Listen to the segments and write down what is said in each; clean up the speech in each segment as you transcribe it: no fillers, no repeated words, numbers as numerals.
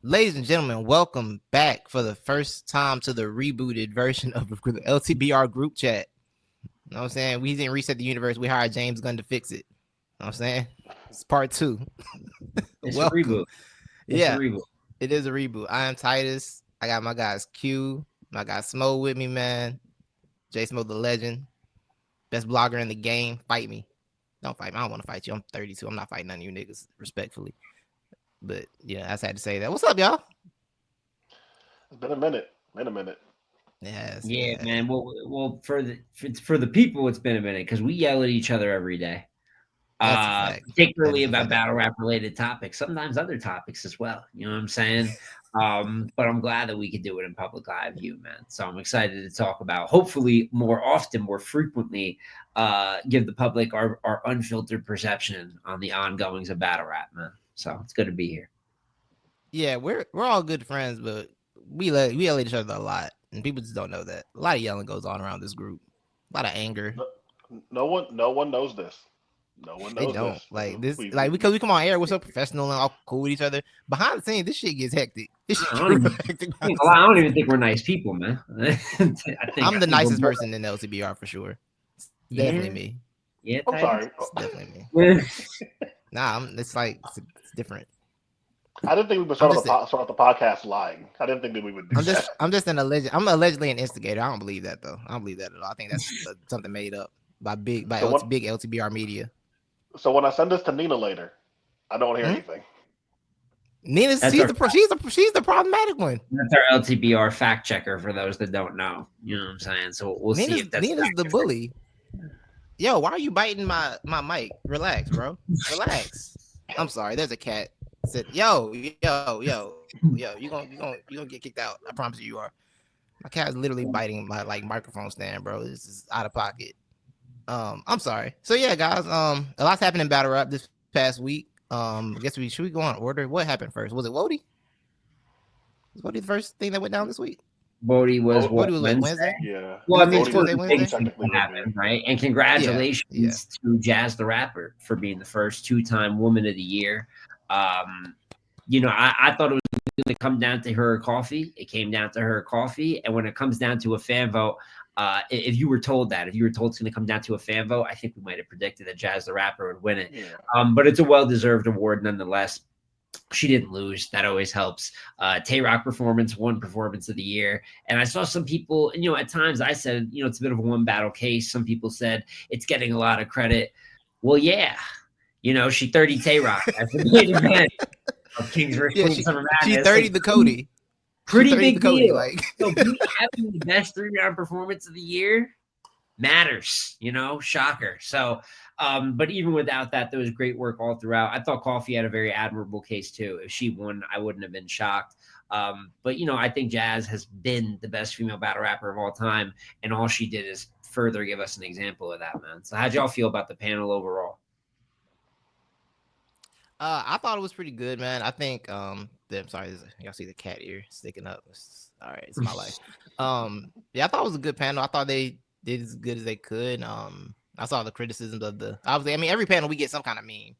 Ladies and gentlemen, welcome back for the first time to the rebooted version of the LTBR group chat. You know what I'm saying? We didn't reset the universe. We hired James Gunn to fix it. You know what I'm saying? It's part 2. It's a reboot. Yeah, it is a reboot. I am Titus. I got my guys Q, my guy Smo with me, man. J Smo the legend. Best blogger in the game. Fight me. Don't fight me. I don't want to fight you. I'm 32. I'm not fighting none of you niggas, respectfully. But yeah, I just had to say that. What's up, y'all? It's been a minute. Yes, Yeah, man. Well, for the people, it's been a minute because we yell at each other every day. Particularly about battle rap related topics, sometimes other topics as well. You know what I'm saying? But I'm glad that we could do it in public eye view, man. So I'm excited to talk about, hopefully more often, more frequently, give the public our unfiltered perception on the ongoings of battle rap, man. So it's good to be here. Yeah, we're all good friends, but we yell at each other a lot, and people just don't know that. A lot of yelling goes on around this group. A lot of anger. No one knows this. No one knows. They don't this. like this, because we come on air, we're so professional and all cool with each other. Behind the scenes, this shit gets hectic. I don't even think we're nice people, man. I'm the nicest person in LTBR for sure. It's definitely me. Yeah, I'm sorry. It's definitely me. Nah, it's different. I didn't think we would start the podcast lying. I didn't think that we would do that. I'm just an alleged. I'm allegedly an instigator. I don't believe that though. I don't believe that at all. I think that's something made up by big LTBR media. So when I send this to Nina later, I don't hear anything. Nina, she's the problematic one. That's our LTBR fact checker for those that don't know. You know what I'm saying? So we'll see if that's Nina's the bully. Yo, why are you biting my mic? Relax, bro. Relax. I'm sorry. There's a cat. Said, yo, you gonna get kicked out. I promise you are. My cat is literally biting my microphone stand, bro. This is out of pocket. I'm sorry. So yeah, guys. A lot's happened in battle rap this past week. I guess should we go on order? What happened first? Was it WOTY? Was WOTY the first thing that went down this week? WOTY was Wednesday? Yeah. Well, I mean, it's one of the things that happened, right? And congratulations to Jaz The Rapper for being the first 2-time Woman of the Year. You know, I thought it was going to come down to her coffee. It came down to her coffee. And when it comes down to a fan vote, if you were told it's going to come down to a fan vote, I think we might have predicted that Jaz The Rapper would win it. Yeah. But it's a well-deserved award nonetheless. She didn't lose. That always helps. Tay-Rock performance, won performance of the year. And I saw some people, and, at times I said, it's a bit of a one battle case. Some people said it's getting a lot of credit. Well, yeah. She 30 Tay-Rock. That's the main event of Kings vs. Queens Summer Madness. She 30 the Cody. Pretty big deal. So having the best 3-round performance of the year matters, shocker. So, but even without that, there was great work all throughout. I thought Coffee had a very admirable case too. If she won, I wouldn't have been shocked. But I think Jaz has been the best female battle rapper of all time, and all she did is further give us an example of that, man. So how'd y'all feel about the panel overall? I thought it was pretty good, man. I think I'm sorry, y'all see the cat ear sticking up. All right, it's my life. Yeah, I thought it was a good panel. I thought they did as good as they could. I saw the criticisms of obviously, I mean, every panel we get some kind of meme.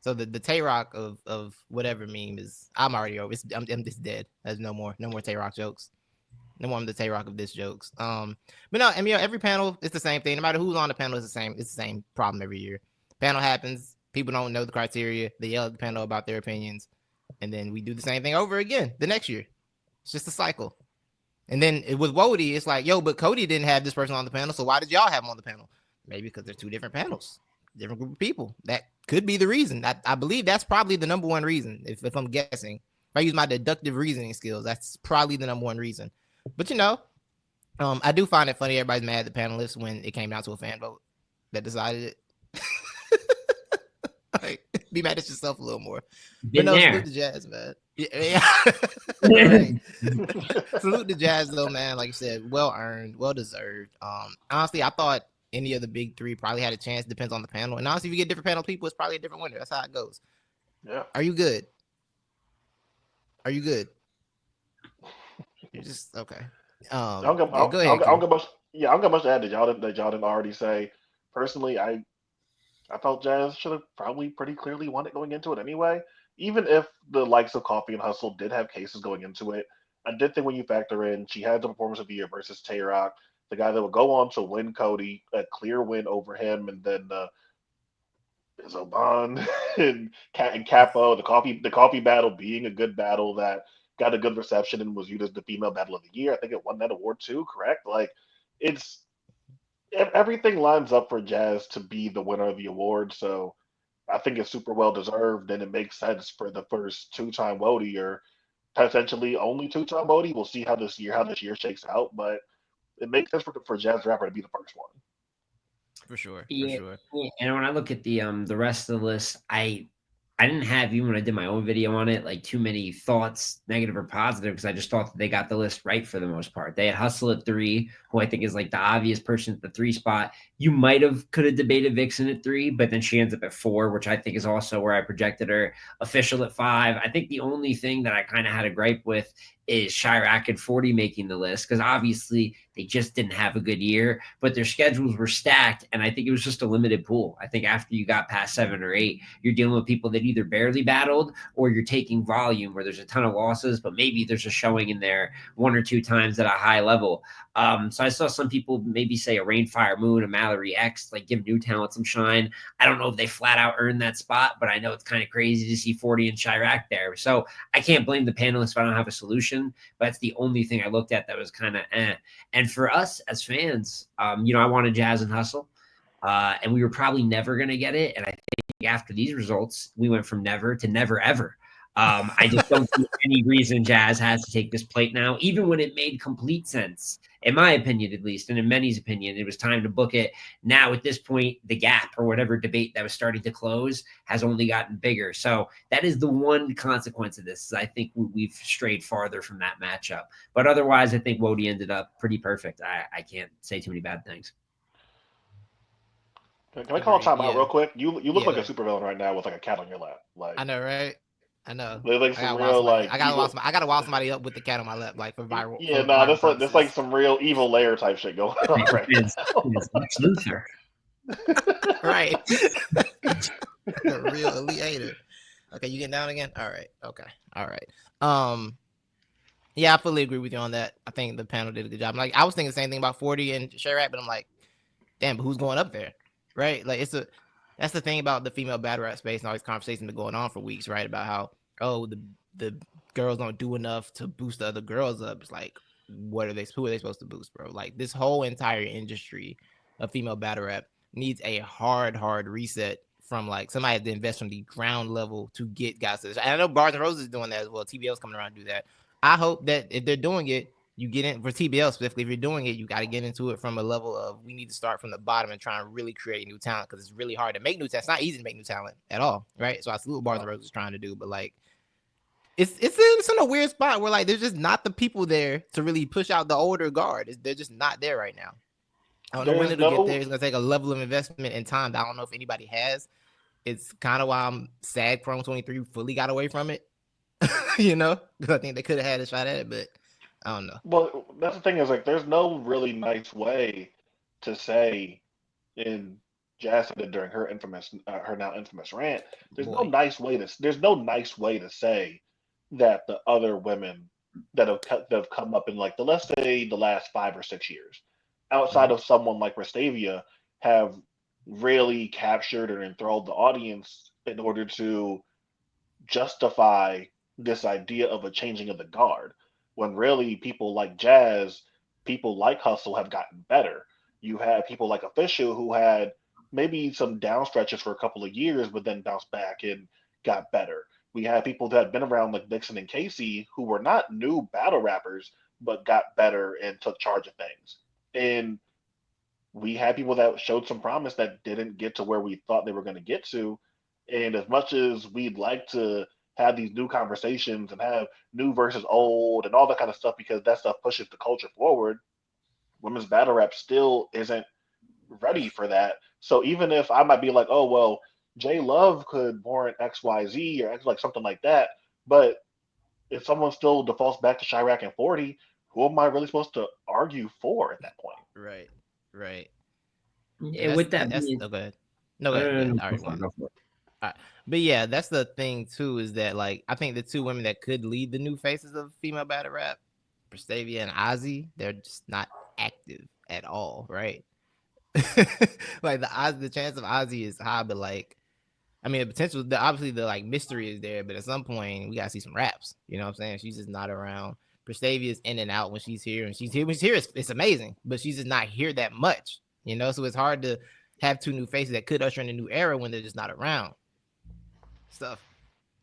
So the Tay-Rock of whatever meme is, I'm already over. I'm just dead. There's no more Tay-Rock jokes. No more of the Tay-Rock of this jokes. But no, I mean, every panel it's the same thing. No matter who's on the panel, it's the same problem every year. Panel happens. People don't know the criteria. They yell at the panel about their opinions. And then we do the same thing over again the next year. It's just a cycle. And then with WOTY, it's like, yo, but Cody didn't have this person on the panel, so why did y'all have him on the panel? Maybe because they're 2 different panels, different group of people. That could be the reason. I believe that's probably the number one reason, if I'm guessing. If I use my deductive reasoning skills, that's probably the number one reason. But, I do find it funny everybody's mad at the panelists when it came down to a fan vote that decided it. Like, be mad at yourself a little more. But no, salute to Jaz, man. Yeah. Salute to Jaz, though, man. Like you said, well earned, well deserved. Honestly, I thought any of the big 3 probably had a chance. Depends on the panel. And honestly, if you get different panel people, it's probably a different winner. That's how it goes. Yeah. Are you good? You're just okay. I'm gonna much to add that y'all didn't already say. Personally, I felt Jaz should have probably pretty clearly won it going into it anyway. even if the likes of Coffee and Hustle did have cases going into it, I did think when you factor in she had the performance of the year versus Tay-Rock, the guy that would go on to win Cody, a clear win over him, and then Zoban and Capo, the coffee battle being a good battle that got a good reception and was viewed as the female battle of the year. I think it won that award too, correct? Like it's everything lines up for Jazz to be the winner of the award. So I think it's super well deserved, and it makes sense for the first two-time WOTY or potentially only two-time WOTY. We'll see how this year shakes out, but it makes sense for Jazz the Rapper to be the first one. For sure. Yeah. And when I look at the rest of the list, I didn't have, even when I did my own video on it, like too many thoughts, negative or positive, because I just thought that they got the list right for the most part. They had Hustle at 3, who I think is like the obvious person at the 3 spot. You could have debated Vixen at 3, but then she ends up at 4, which I think is also where I projected her. Official at 5. I think the only thing that I kind of had a gripe with is Chirac and 40 making the list, because obviously they just didn't have a good year, but their schedules were stacked, and I think it was just a limited pool. I think after you got past 7 or 8, you're dealing with people that either barely battled or you're taking volume where there's a ton of losses, but maybe there's a showing in there 1 or 2 times at a high level. So I saw some people maybe say a Rainfire Moon, a Mallory X, like give new talent some shine. I don't know if they flat out earned that spot, but I know it's kind of crazy to see 40 and Chirac there. So I can't blame the panelists if I don't have a solution, but that's the only thing I looked at that was kind of eh. And for us as fans, I wanted Jazz and Hustle, and we were probably never going to get it. And I think after these results, we went from never to never ever. I just don't see any reason Jazz has to take this plate now, even when it made complete sense, in my opinion, at least, and in many's opinion, it was time to book it. Now, at this point, the gap or whatever debate that was starting to close has only gotten bigger. So that is the one consequence of this. Is I think we've strayed farther from that matchup. But otherwise, I think WOTY ended up pretty perfect. I can't say too many bad things. Can I call a timeout real quick? You look like a supervillain right now with like a cat on your lap. Like I know, right? I know. Like some real like I gotta wild somebody up with the cat on my lap, like for viral. Yeah, that's like some real evil layer type shit going on right now. Luther. Right. The real elite hater. Okay, you getting down again? All right. Okay. All right. Yeah, I fully agree with you on that. I think the panel did a good job. Like I was thinking the same thing about 40 and Chirac, but I'm like, damn, but who's going up there? Right? Like that's the thing about the female battle rap space and all these conversations been going on for weeks, right? About how the girls don't do enough to boost the other girls up. It's like, who are they supposed to boost, bro? Like this whole entire industry of female battle rap needs a hard reset from like somebody has to invest from the ground level to get guys to this. I know Bars and Roses is doing that as well. TBL's coming around to do that. I hope that if they're doing it, you get in for TBL specifically. If you're doing it, you got to get into it from a level of we need to start from the bottom and try and really create new talent because it's really hard to make new talent. It's not easy to make new talent at all, right? So I salute Bars and Roses trying to do, but like it's in a weird spot where like there's just not the people there to really push out the older guard. They're just not there right now. I don't know when it'll get there. It's gonna take a level of investment and time that I don't know if anybody has. It's kind of why I'm sad Chrome 23 fully got away from it. Because I think they could have had a shot at it, but I don't know. Well, that's the thing is like there's no really nice way to say in Jazz said it during her now infamous rant. There's no nice way to say that the other women that have come up in like let's say the last 5 or 6 years, outside of someone like Rastavia, have really captured and enthralled the audience in order to justify this idea of a changing of the guard. When really people like Jazz, people like Hustle have gotten better. You have people like Official who had maybe some down stretches for a couple of years, but then bounced back and got better. We have people that had been around like Vixen and Casey who were not new battle rappers, but got better and took charge of things. And we had people that showed some promise that didn't get to where we thought they were going to get to. And as much as we'd like to have these new conversations and have new versus old and all that kind of stuff, because that stuff pushes the culture forward, women's battle rap still isn't ready for that. So even if I might be like, oh, well, J Love could warrant XYZ or like something like that, but if someone still defaults back to Chirac and 40, who am I really supposed to argue for at that point? Right. And with that being... go ahead. No, go ahead. All right. But yeah, that's the thing too, is that like I think the two women that could lead the new faces of female battle rap, Prestavia and Ozzy, they're just not active at all, right? Like the chance of Ozzy is high, but like I mean, the potential, obviously the like mystery is there, but at some point we gotta see some raps. You know what I'm saying? She's just not around. Prestavia is in and out when she's here, and she's here when she's here. It's amazing, but she's just not here that much. You know, so it's hard to have two new faces that could usher in a new era when they're just not around. Stuff.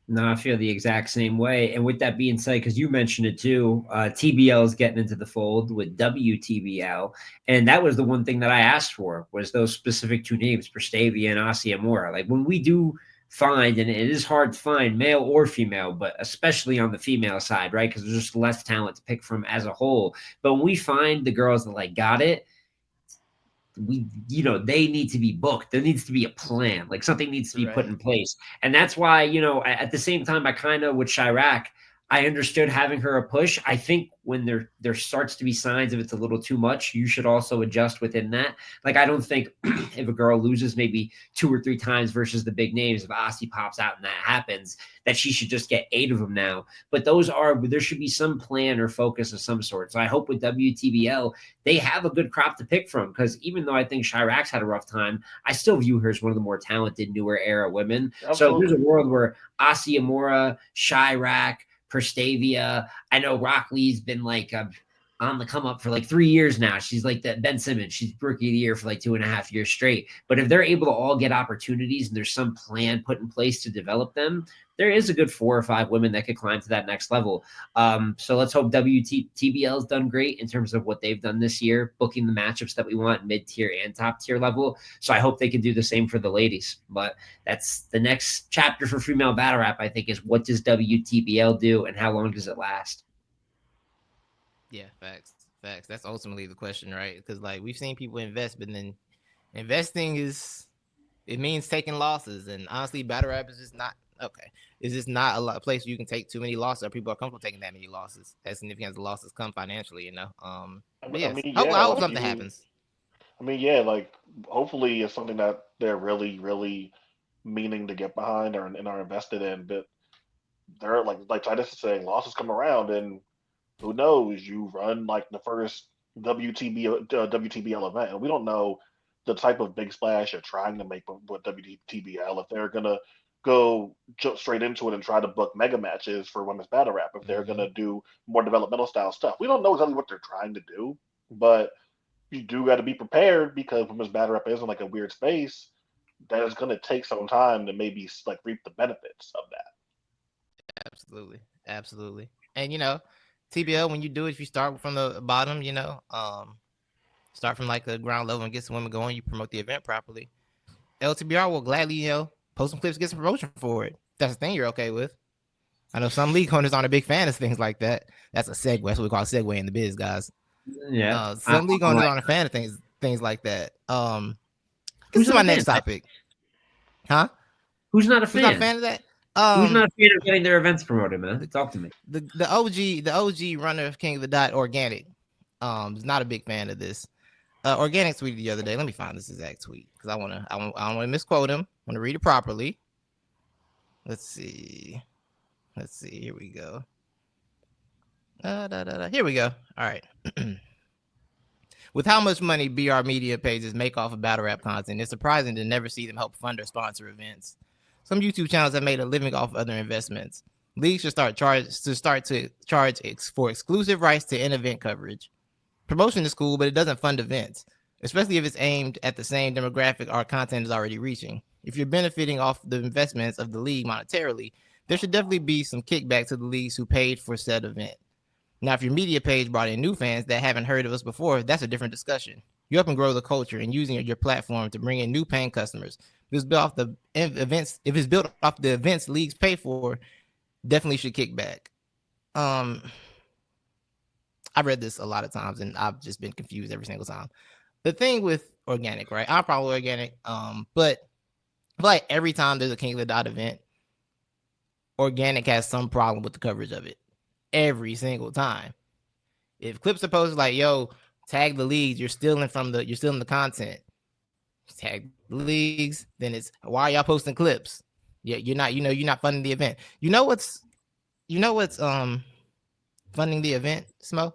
No, I feel the exact same way. And with that being said, because you mentioned it too, TBL is getting into the fold with WTBL. And that was the one thing that I asked for, was those specific two names, Prestavia and Asiamora. Like when we do find, and it is hard to find male or female, but especially on the female side, right? Because there's just less talent to pick from as a whole. But when we find the girls that like got it, they need to be booked. There needs to be a plan. Like something needs to be put in place. And that's why, at the same time, I kind of with Chirac, I understood having her a push. I think when there starts to be signs of it's a little too much, you should also adjust within that. Like, I don't think if a girl loses maybe 2 or 3 times versus the big names, if Asti pops out and that happens, that she should just get 8 of them now. But there should be some plan or focus of some sort. So I hope with WTBL, they have a good crop to pick from, because even though I think Chirac's had a rough time, I still view her as one of the more talented, newer era women. Absolutely. So there's a world where Asi Amora, Chirac, Prestavia. I know Rock Lee's been like on the come up for like 3 years now. She's like the Ben Simmons. She's rookie of the year for like 2.5 years straight. But if they're able to all get opportunities and there's some plan put in place to develop them, there is a good 4 or 5 women that could climb to that next level. So let's hope WTBL has done great in terms of what they've done this year, booking the matchups that we want, mid-tier and top-tier level. So I hope they can do the same for the ladies. But that's the next chapter for female battle rap, I think, is what does WTBL do and how long does it last? Yeah, facts. That's ultimately the question, right? Because like we've seen people invest, but then investing it means taking losses, and honestly, battle rap is just not okay. It's just not a place where you can take too many losses, or people are comfortable taking that many losses. As significant as the losses come financially, you know. I hope something happens. I mean, yeah, like hopefully it's something that they're really, really meaning to get behind and are invested in. But they're like Titus is saying, losses come around, and who knows? You run like the first WTBL event, and we don't know the type of big splash you're trying to make with WTBL. If they're gonna go jump straight into it and try to book mega matches for women's battle rap, if they're gonna do more developmental style stuff, we don't know exactly what they're trying to do. But you do got to be prepared, because women's battle rap is in like a weird space that is gonna take some time to maybe like reap the benefits of that. Absolutely. And TBL, when you do it, if you start from the bottom, start from like the ground level and get some women going, you promote the event properly. LTBR will gladly, post some clips, get some promotion for it. That's the thing you're okay with. I know some league owners aren't a big fan of things like that. That's a segue. That's what we call a segue in the biz, guys. Yeah. Some league owners aren't a fan of things like that. This is my next topic. Huh? Who's not a fan? Who's not a fan of that? Who's not a fan of getting their events promoted, man? Talk to me. The OG runner of King of the Dot, Organik, is not a big fan of this. Organik tweeted the other day. Let me find this exact tweet, because I don't want to misquote him. I want to read it properly. Let's see. Here we go. Here we go. All right. With how much money BR media pages make off of battle rap content, it's surprising to never see them help fund or sponsor events. Some YouTube channels have made a living off other investments. Leagues should start to charge for exclusive rights to in-event coverage. Promotion is cool, but it doesn't fund events, especially if it's aimed at the same demographic our content is already reaching. If you're benefiting off the investments of the league monetarily, there should definitely be some kickback to the leagues who paid for said event. Now, if your media page brought in new fans that haven't heard of us before, that's a different discussion. You help and grow the culture and using your platform to bring in new paying customers. If it's built off the events leagues pay for, definitely should kick back. I've read this a lot of times and I've just been confused every single time. The thing with Organik, right? I'm probably Organik, but I feel like every time there's a King of the Dot event, Organik has some problem with the coverage of it. Every single time. If clips are posted like, yo, tag the leagues, you're stealing the content. Tag the leagues, then it's, why are y'all posting clips? Yeah, you're not funding the event. You know what's funding the event, Smo?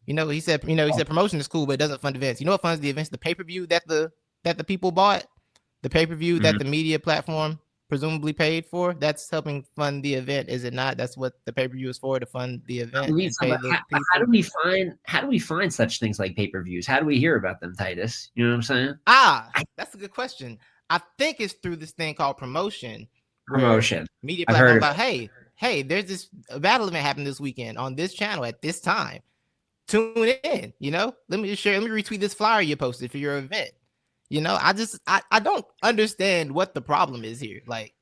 He said promotion is cool, but it doesn't fund events. You know what funds the events? The pay-per-view that the people bought, the pay-per-view that the media platform presumably paid for. That's helping fund the event, is it not? That's what the pay-per-view is for, to fund the event and pay the people. How do we find such things like pay-per-views? How do we hear about them, Titus? You know what I'm saying? That's a good question. I think it's through this thing called promotion. Media I've heard about, hey, there's this battle event happening this weekend on this channel at this time. Tune in, let me retweet this flyer you posted for your event. I don't understand what the problem is here. Like,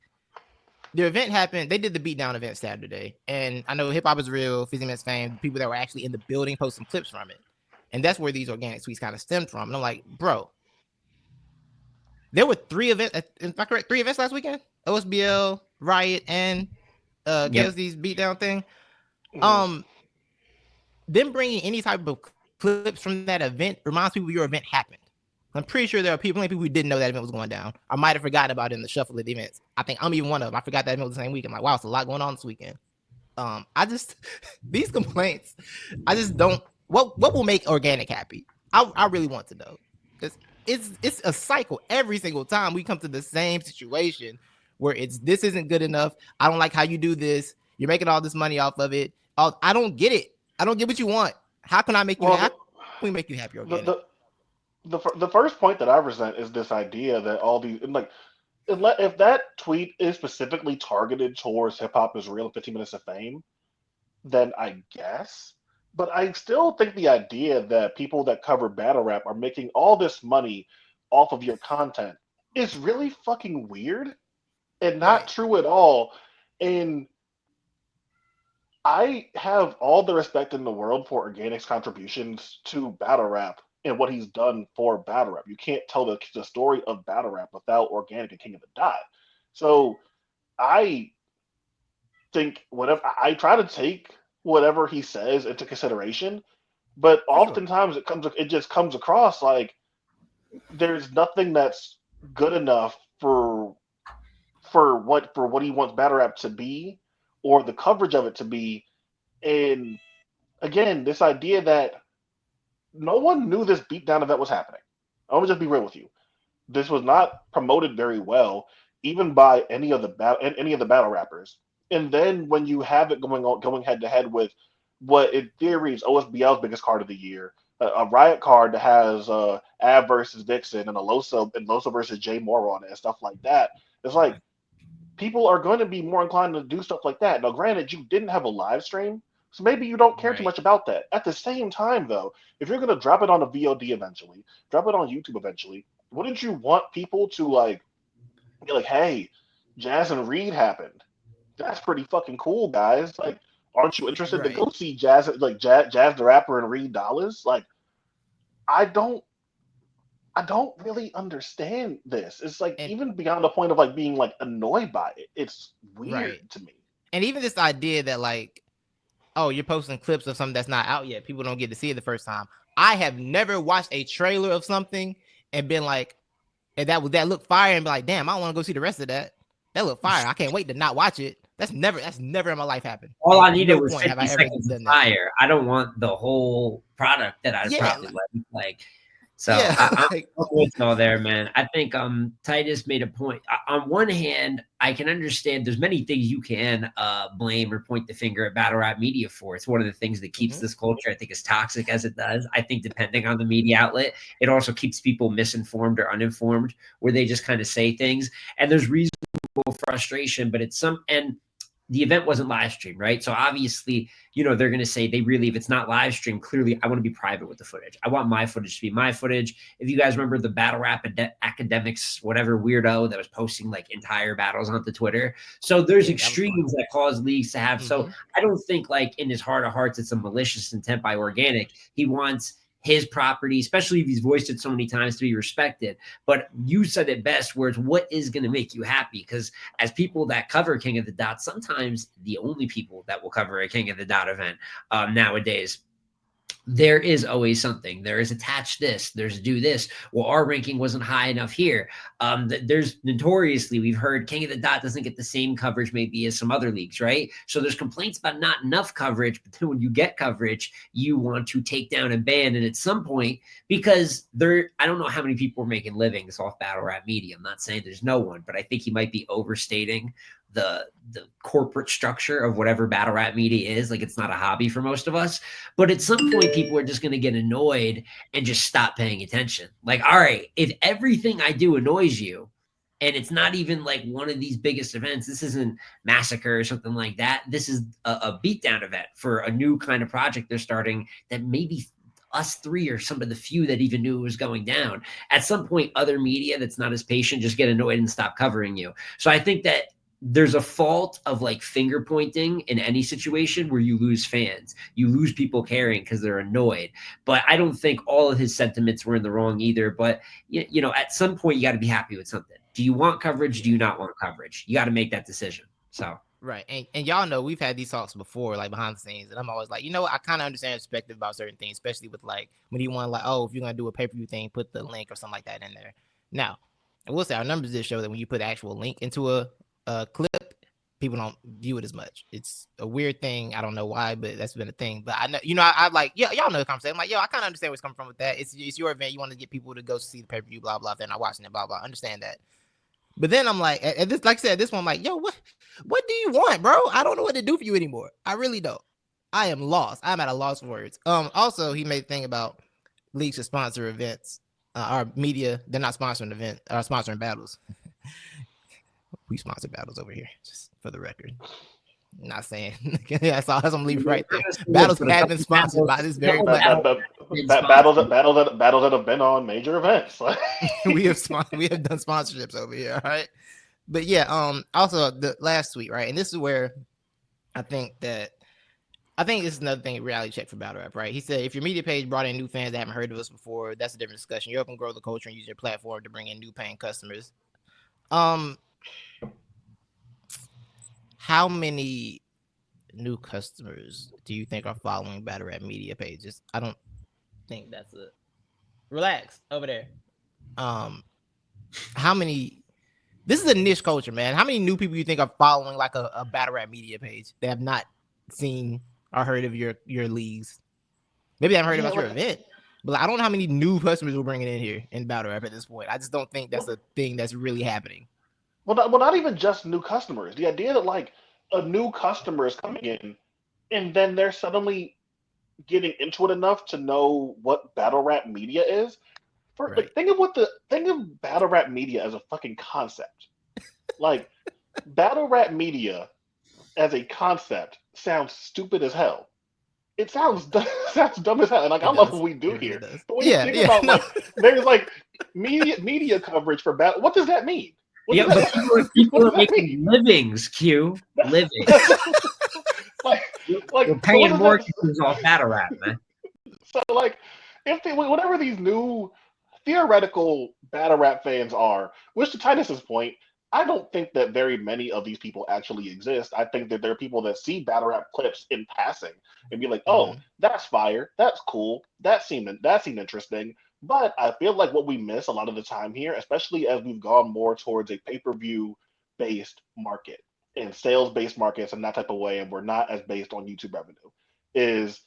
the event happened, they did the beatdown event Saturday, and I know Hip Hop Is Real, Fizzy Mets fame, people that were actually in the building post some clips from it, and that's where these organic tweets kind of stemmed from. And I'm like, bro, there were 3 events, if I'm correct, 3 events last weekend: OSBL, Riot, and KSD's beatdown thing. Them bringing any type of clips from that event reminds people your event happened. I'm pretty sure there are plenty of people who didn't know that event was going down. I might have forgotten about it in the shuffle of the events. I think I'm even one of them. I forgot that event was the same week. I'm like, wow, it's a lot going on this weekend. These complaints, I just don't. What will make Organik happy? I really want to know. It's a cycle. Every single time we come to the same situation where this isn't good enough. I don't like how you do this. You're making all this money off of it. I don't get it. I don't get what you want. How can I make you happy? How can we make you happy, Organik? The first point that I resent is this idea that all these, like, if that tweet is specifically targeted towards Hip Hop Is Real, 15 Minutes of Fame, then I guess. But I still think the idea that people that cover battle rap are making all this money off of your content is really fucking weird and not true at all. And I have all the respect in the world for Organik's contributions to battle rap and what he's done for battle rap. You can't tell the story of battle rap without Organik and King of the Dot. So I think I try to take whatever he says into consideration, but oftentimes it just comes across like there's nothing that's good enough for what he wants battle rap to be, or the coverage of it to be. And again, this idea that no one knew this beatdown event was happening. I'm gonna just be real with you. This was not promoted very well, even by any of the battle rappers. And then when you have it going head to head with what in theory is OSBL's biggest card of the year, a Riot card that has Av versus Vixen and a Loso versus J Moore on it and stuff like that, it's like people are going to be more inclined to do stuff like that. Now, granted, you didn't have a live stream, so maybe you don't care too much about that. At the same time, though, if you're going to drop it on a VOD eventually, drop it on YouTube eventually, wouldn't you want people to be like, hey, Jazz and Reed happened? That's pretty fucking cool, guys. Like, aren't you interested to go see Jazz the Rapper and Reed Dollars? Like, I don't really understand this. It's like, even beyond the point of like being like annoyed by it, it's weird to me. And even this idea that like, oh, you're posting clips of something that's not out yet, people don't get to see it the first time. I have never watched a trailer of something and been like, and that looked fire, and be like, damn, I don't want to go see the rest of that. That looked fire. I can't wait to not watch it. That's never in my life happened. All I needed was 50 seconds of fire. I don't want the whole product that I'd probably like. So I'm with all there, man. I think Titus made a point. On one hand, I can understand there's many things you can blame or point the finger at battle rap media for. It's one of the things that keeps this culture, I think, as toxic as it does. I think depending on the media outlet, it also keeps people misinformed or uninformed, where they just kind of say things. And there's reasonable frustration, but it's and the event wasn't live streamed, right? So obviously, they're going to say if it's not live streamed, clearly I want to be private with the footage. I want my footage to be my footage. If you guys remember the battle rap academics, whatever weirdo that was posting like entire battles onto Twitter. So there's extremes that cause leagues to have. So I don't think like in his heart of hearts, it's a malicious intent by Organik. He wants his property, especially if he's voiced it so many times, to be respected. But you said it best, where it's what is going to make you happy. Because as people that cover King of the Dot, sometimes the only people that will cover a King of the Dot event nowadays there is always something. There is attach this, there's do this. Well, our ranking wasn't high enough here. There's notoriously, we've heard King of the Dot doesn't get the same coverage maybe as some other leagues, right? So there's complaints about not enough coverage, but then when you get coverage, you want to take down and ban. And at some point, because I don't know how many people are making livings off battle rap media. I'm not saying there's no one, but I think he might be overstating the corporate structure of whatever battle rap media is. Like, it's not a hobby for most of us, but at some point people are just going to get annoyed and just stop paying attention. Like, all right, if everything I do annoys you and it's not even like one of these biggest events, this isn't Massacre or something like that, this is a beatdown event for a new kind of project they're starting that maybe us three are some of the few that even knew it was going down. At some point, other media that's not as patient just get annoyed and stop covering you. So I think that there's a fault of like finger pointing in any situation where you lose fans, you lose people caring because they're annoyed. But I don't think all of his sentiments were in the wrong either. But you know, at some point you got to be happy with something. Do you want coverage? Do you not want coverage? You got to make that decision. So right, and y'all know we've had these talks before, like behind the scenes, and I'm always like, you know, I kind of understand perspective about certain things, especially with like when you want like, oh, if you're gonna do a pay-per-view thing, put the link or something like that in there. Now, I will say our numbers did show that when you put the actual link into a clip, people don't view it as much. It's a weird thing. I don't know why, but that's been a thing. But I know, you know, I like, yeah, y'all know the conversation. I'm like, yo, I kind of understand what's coming from with that. It's your event. You want to get people to go see the pay-per-view, blah, blah. If they're not watching it, blah, blah. I understand that. But then I'm like, at this, like I said, this one, I'm like, yo, what do you want, bro? I don't know what to do for you anymore. I really don't. I am lost. I'm at a loss for words. Also, he made a thing about leagues to sponsor events. Our media, they're not sponsoring events, are sponsoring battles. We sponsor battles over here, just for the record. Not saying that's all. I'm leaving right there. Battles have been sponsored by this very battles that have been on major events. we have done sponsorships over here, all right. But yeah, also the last tweet, right, and this is where I think this is another thing, reality check for battle rap, right? He said, if your media page brought in new fans that haven't heard of us before, that's a different discussion. You're helping grow the culture and use your platform to bring in new paying customers. How many new customers do you think are following battle rap media pages? I don't think that's a relax over there. How many? This is a niche culture, man. How many new people you think are following like a battle rap media page? They have not seen or heard of your leagues. Maybe they haven't heard about your event, but I don't know how many new customers we're bringing in here in battle rap at this point. I just don't think that's a thing that's really happening. Well, not even just new customers. The idea that like a new customer is coming in, and then they're suddenly getting into it enough to know what battle rap media is. Like, think of battle rap media as a fucking concept. Like, battle rap media as a concept sounds stupid as hell. It sounds dumb as hell. And like, I love what we do here. But when you think about like, there's like media coverage for battle. What does that mean? But people are making livings, Q. Living. like you're paying mortgages off battle rap, man. So like, whatever these new theoretical battle rap fans are, which to Titus's point, I don't think that very many of these people actually exist. I think that there are people that see battle rap clips in passing and be like, "Oh, that's fire, that's cool, that seemed interesting." But I feel like what we miss a lot of the time here, especially as we've gone more towards a pay-per-view based market and sales-based markets and that type of way, and we're not as based on YouTube revenue, is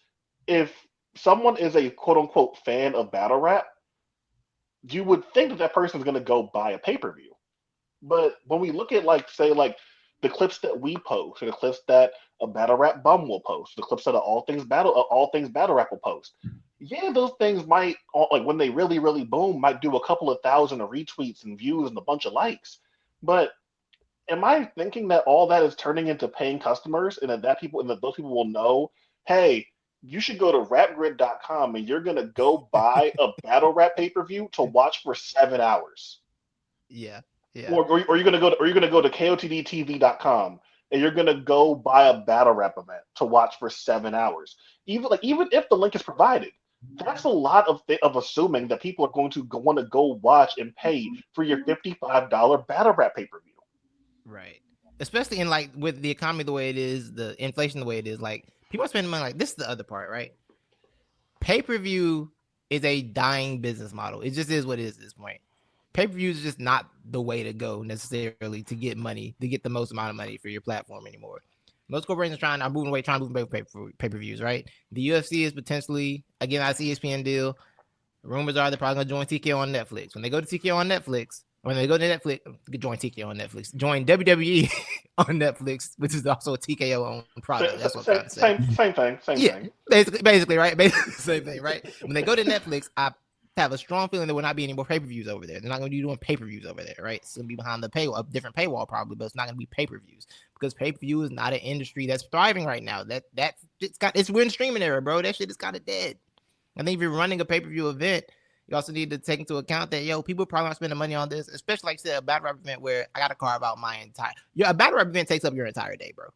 if someone is a quote-unquote fan of battle rap, you would think that person is going to go buy a pay-per-view. But when we look at like, say, like the clips that we post, or the clips that a battle rap bum will post, the clips that all things battle rap will post, yeah, those things might, like when they really, really boom, might do a couple of thousand of retweets and views and a bunch of likes. But am I thinking that all that is turning into paying customers, and that those people will know, hey, you should go to rapgrid.com and you're gonna go buy a battle rap pay-per-view to watch for 7 hours? Yeah. Or you're gonna go to kotdtv.com and you're gonna go buy a battle rap event to watch for 7 hours. Even if the link is provided, that's a lot of assuming that people are going to want to go watch and pay for your $55 battle rap pay-per-view. Right. Especially in like with the economy the way it is, the inflation the way it is, like people are spending money. Like, this is the other part, right? pay-per-view is a dying business model. It just is what it is at this point. Pay-per-view is just not the way to go necessarily to get money, to get the most amount of money for your platform anymore. Most corporations trying to move away from pay-per-views, right? The UFC is potentially, again, that's ESPN deal. Rumors are they're probably going to join TKO on Netflix. When they go to TKO on Netflix, when they go to Netflix, join TKO on Netflix, join WWE on Netflix, which is also a TKO owned product. That's what I'm trying to say. Same thing. Basically, right? Basically, same thing, right? When they go to Netflix, I have a strong feeling there will not be any more pay-per-views over there. They're not going to be doing pay-per-views over there, right? It's going to be behind the paywall, a different paywall probably, but it's not going to be pay-per-views because pay-per-view is not an industry that's thriving right now. We're in streaming era, bro. That shit is kind of dead. I think if you're running a pay-per-view event, you also need to take into account that, people probably not spending money on this, especially like I said, a battle rap event where I got to carve out my entire. A battle rap event takes up your entire day, bro.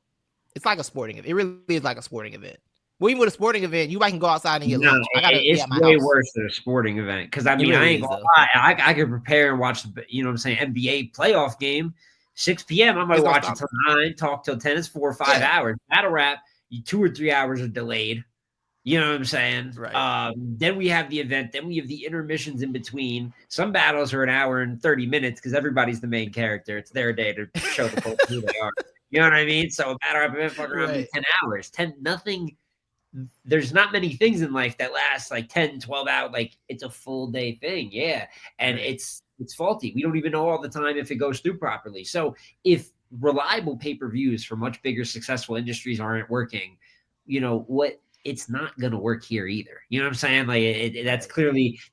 It's like a sporting event. It really is like a sporting event. Well, even with a sporting event, you might can go outside and get lunch. It's way worse than a sporting event. Because I mean, I ain't gonna lie. I could prepare and watch the, NBA playoff game. 6 p.m. I might watch until 9, talk till 10. It's 4 or 5 hours. Battle rap, 2 or 3 hours are delayed. You know what I'm saying? Right. Then we have the event. Then we have the intermissions in between. Some battles are an hour and 30 minutes because everybody's the main character. It's their day to show the folks who they are. You know what I mean? So a battle rap event fucking around 10 hours. Nothing. There's not many things in life that last like 10, 12 hours. Like it's a full day thing. Yeah. And it's faulty. We don't even know all the time if it goes through properly. So if reliable pay-per-views for much bigger successful industries aren't working, it's not going to work here either. You know what I'm saying? Like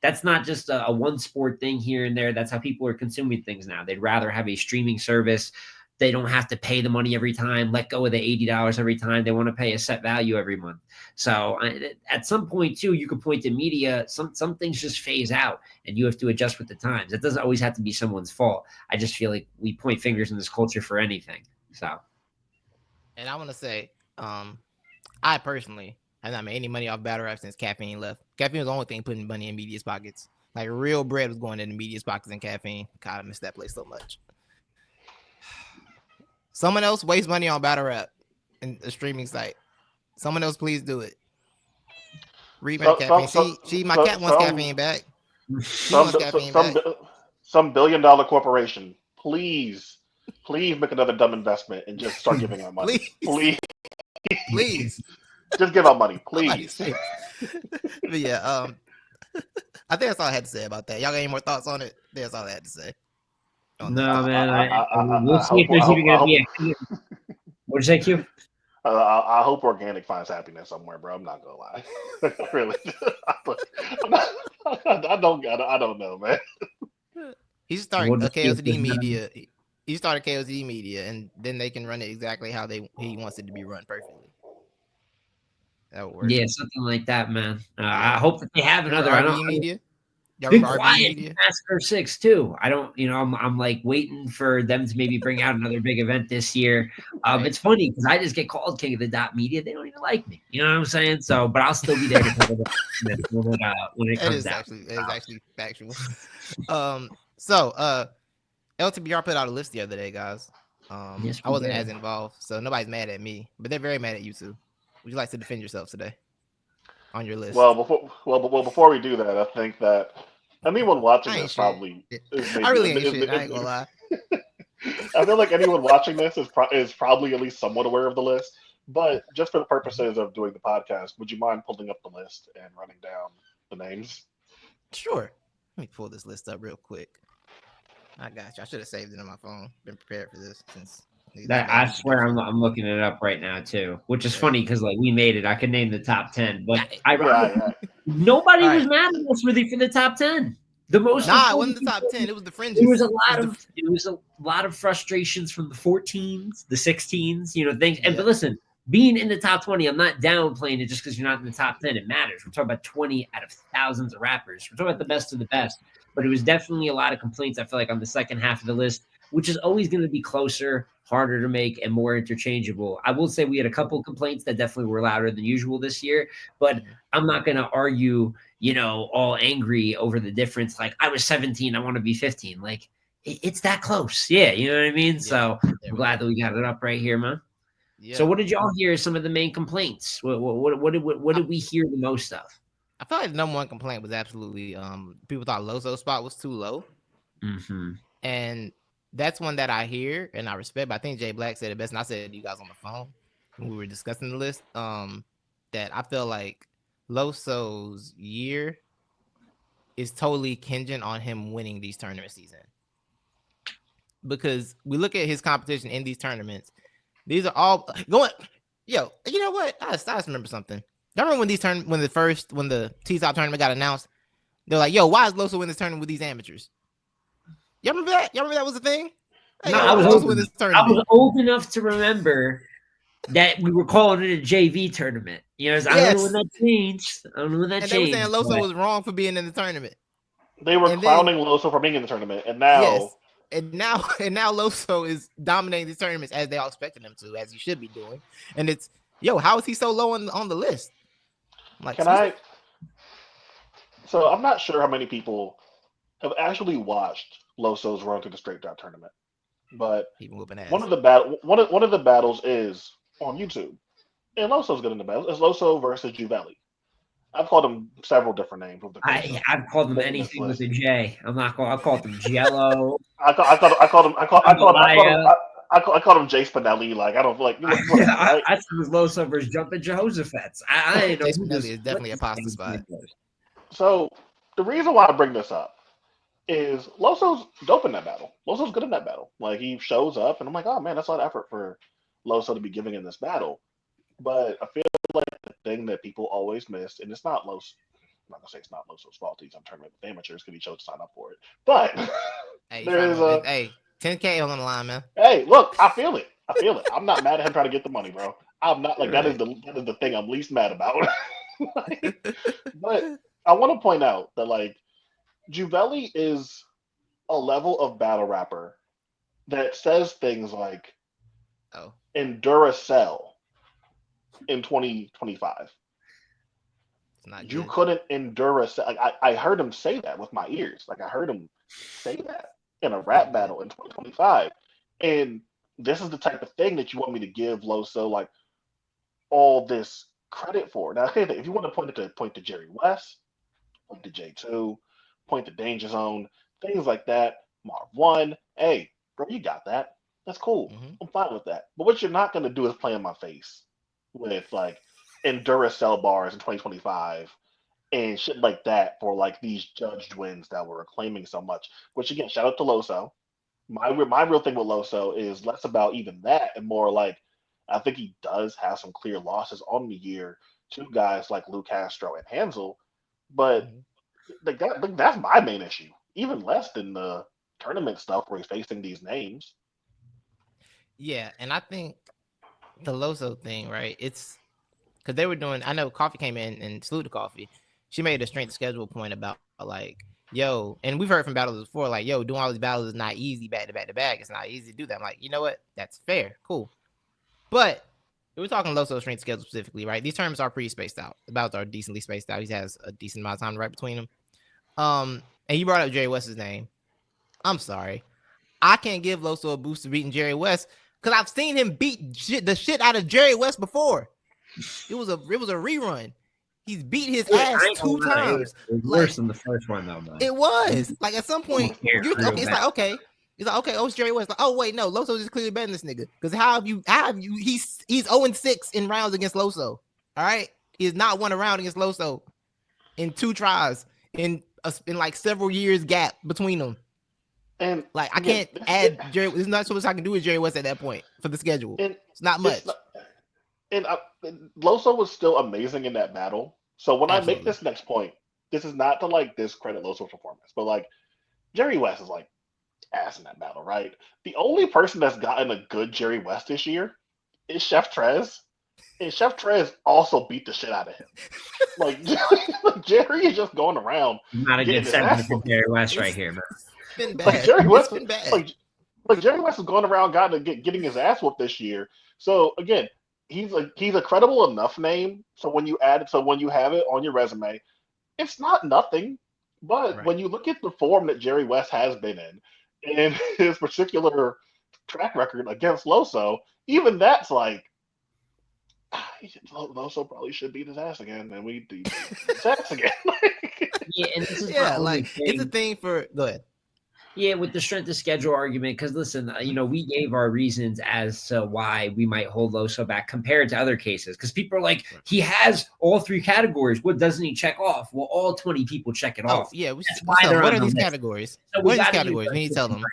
that's not just a one sport thing here and there. That's how people are consuming things now. They'd rather have a streaming service. They don't have to pay the money every time, let go of the $80 every time. They want to pay a set value every month. So at some point too, you could point to media. Some things just phase out and you have to adjust with the times. It doesn't always have to be someone's fault. I just feel like we point fingers in this culture for anything. So. And I want to say, I personally have not made any money off battle rap since Caffeine left. Caffeine was the only thing putting money in media's pockets. Like real bread was going into media's pockets and Caffeine. God, I miss that place so much. Someone else waste money on battle rap in the streaming site. Someone else, please do it. Read my Caffeine. My cat wants Caffeine back. Some $1 billion corporation, please make another dumb investment and just start giving out money. Please. Just give out money, please. But yeah, I think that's all I had to say about that. Y'all got any more thoughts on it? That's all I had to say. No, man. We'll see if there's even going to be a. What'd you say, Q? I hope Organik finds happiness somewhere, bro. I'm not gonna lie. Really, I don't know, man. He's starting a KOCD media. He started KOCD media, and then they can run it exactly how he wants it to be run perfectly. That would work. Yeah, something like that, man. I hope that they have another. Media. Been quiet. Massacre 6 too. I don't, I'm like waiting for them to maybe bring out another big event this year. It's funny because I just get called king of the dot media. They don't even like me. You know what I'm saying? So, but I'll still be there to cover when it comes out. That is actually factual. So LTBR put out a list the other day, guys. Yes, I wasn't as involved, so nobody's mad at me, but they're very mad at you two. Would you like to defend yourself today on your list? Well, before we do that, I think that anyone watching this probably I really ain't shit. I ain't gonna lie. I feel like anyone watching this is probably at least somewhat aware of the list. But just for the purposes of doing the podcast, would you mind pulling up the list and running down the names? Sure. Let me pull this list up real quick. I got you. I should have saved it on my phone. Been prepared for this since. I swear I'm looking it up right now too, which is funny because like we made it. I could name the top 10, but nobody was mad at us really for the top 10. The most it wasn't the top 10. It was the fringes. It was a lot of frustrations from the 14s, the 16s, things. And but listen, being in the top 20, I'm not downplaying it just because you're not in the top 10. It matters. We're talking about 20 out of thousands of rappers. We're talking about the best of the best. But it was definitely a lot of complaints, I feel like, on the second half of the list, which is always going to be closer, harder to make, and more interchangeable. I will say we had a couple of complaints that definitely were louder than usual this year, but I'm not going to argue, all angry over the difference. Like, I was 17, I want to be 15. Like, it's that close. Yeah, you know what I mean? Yeah, so I'm glad that we got it up right here, man. Yeah. So what did y'all hear as some of the main complaints? What did we hear the most of? I feel like the number one complaint was absolutely people thought Loso's spot was too low. Mm-hmm. And that's one that I hear and I respect. But I think Jay Black said it best, and I said to you guys on the phone when we were discussing the list. That I feel like Loso's year is totally contingent on him winning these tournament season. Because we look at his competition in these tournaments, these are all going. Yo, you know what? I just remember something. I remember when when the T-Top tournament got announced, they're like, "Yo, why is Loso in this tournament with these amateurs?" Y'all remember that? Y'all remember that was a thing? Hey, no, I was old enough to remember that we were calling it a JV tournament. You know, I don't know when that changed. And they were saying Loso was wrong for being in the tournament. They were clowning Loso for being in the tournament, and now and now Loso is dominating these tournaments as they all expected him to, as he should be doing. And it's how is he so low on the list? Like, So I'm not sure how many people have actually watched Loso's run through the straight drop tournament, but one of the battles is on YouTube, and Loso's good in the battle. It's Loso versus Juvelli. I've called them several different names. I've called them anything with a J. I've called them Jello. I called him Jay Spinelli. Like, I don't like. I thought it was Loso versus Jumping Jehoshaphat's. I Jay Spinelli is definitely a pasta spot. So the reason why I bring this up is Loso's dope in that battle. Loso's good in that battle. Like, he shows up, and I'm like, oh man, that's a lot of effort for Loso to be giving in this battle. But I feel like the thing that people always miss, and it's not Loso. I'm not gonna say it's not Loso's fault. He's on tournament with amateurs because he chose to sign up for it. But there's $10K on the line, man. Hey, look, I feel it. I'm not mad at him trying to get the money, bro. I'm not like that is the thing I'm least mad about. But I want to point out that like Juvelli is a level of battle rapper that says things like Enduracell in 2025. You couldn't endure I heard him say that with my ears. Like, I heard him say that in a rap battle in 2025. And this is the type of thing that you want me to give Loso like all this credit for. Now, if you want to point to Jerry West, point to J2, point to Danger Zone, things like that. Marv 1, hey, bro, you got that. That's cool. Mm-hmm. I'm fine with that. But what you're not going to do is play in my face with like Enduracell bars in 2025 and shit like that for like these judged wins that we're claiming so much. Which again, shout out to Loso. My real thing with Loso is less about even that and more like I think he does have some clear losses on the year to guys like Lou Castro and Hansel, but like that's my main issue. Even less than the tournament stuff where he's facing these names. Yeah, and I think the Loso thing, right? It's because they were doing. I know Coffee came in and salute to Coffee. She made a strength schedule point about like, yo, and we've heard from battles before, like, yo, doing all these battles is not easy back to back to back. It's not easy to do that. I'm like, you know what? That's fair, cool. But we're talking Loso strength schedule specifically, right? These terms are pretty spaced out. The battles are decently spaced out. He has a decent amount of time right between them. And you brought up Jerry West's name. I'm sorry, I can't give Loso a boost to beating Jerry West because I've seen him beat the shit out of Jerry West before. It was a rerun. He's beat his ass 2 times. It was worse than the first one, though, man. It was. Like, at some point, it's like, okay. He's like, okay, it's Jerry West. Like, oh, wait, no, Loso's just clearly better than this nigga. Because how have you, he's 0-6 in rounds against Loso. All right? He has not won a round against Loso in 2 tries in like several years gap between them. And like, I can't add Jerry. There's not so much I can do with Jerry West at that point for the schedule. It's not much. And Loso was still amazing in that battle. So when I make this next point, this is not to like discredit Loso's performance, but like Jerry West is like ass in that battle, right? The only person that's gotten a good Jerry West this year is Chef Trez. And Chef Trez also beat the shit out of him. Like Jerry is just going around. Not a good sentence for Jerry West right here, man. It's been bad. Like Jerry West, been bad. Like Jerry West is going around getting his ass whooped this year. So again, he's a credible enough name. So when you have it on your resume, it's not nothing. But when you look at the form that Jerry West has been in and his particular track record against Loso, even that's like Loso probably should beat his ass again, and we beat his ass again. Yeah, and this is it's a thing for. Go ahead. Yeah, with the strength of schedule argument, because listen, we gave our reasons as to why we might hold Loso back compared to other cases. Because people are like, he has all 3 categories. What doesn't he check off? Well, all 20 people check it off. Yeah, that's why they're what on are the these list. categories? So what are these categories? We need to tell them.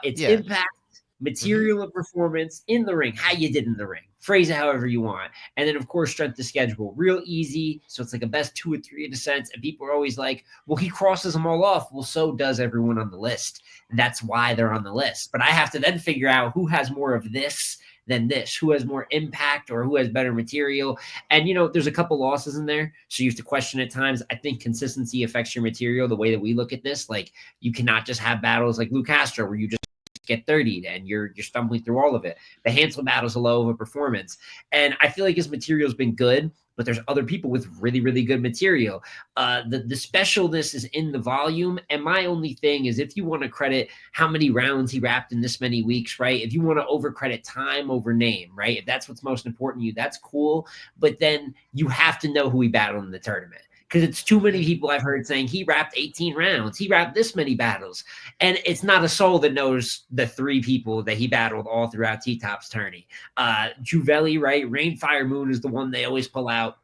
It's impact, material of performance in the ring, how you did in the ring. Phrase it however you want. And then, of course, strength of schedule. Real easy. So it's like a best 2 or 3 in a sense. And people are always like, well, he crosses them all off. Well, so does everyone on the list. And that's why they're on the list. But I have to then figure out who has more of this than this, who has more impact or who has better material. And, there's a couple losses in there. So you have to question at times. I think consistency affects your material the way that we look at this. Like, you cannot just have battles like Lou Castro where you just get 30 and you're stumbling through all of it. The Hansel battle's a low of a performance. And I feel like his material's been good, but there's other people with really, really good material. The specialness is in the volume. And my only thing is if you want to credit how many rounds he wrapped in this many weeks, right? If you want to overcredit time over name, right? If that's what's most important to you, that's cool. But then you have to know who he battled in the tournament. Because it's too many people I've heard saying he wrapped 18 rounds. He wrapped this many battles. And it's not a soul that knows the 3 people that he battled all throughout T-Top's tourney. Juvelli, right? Rain, Fire, Moon is the one they always pull out.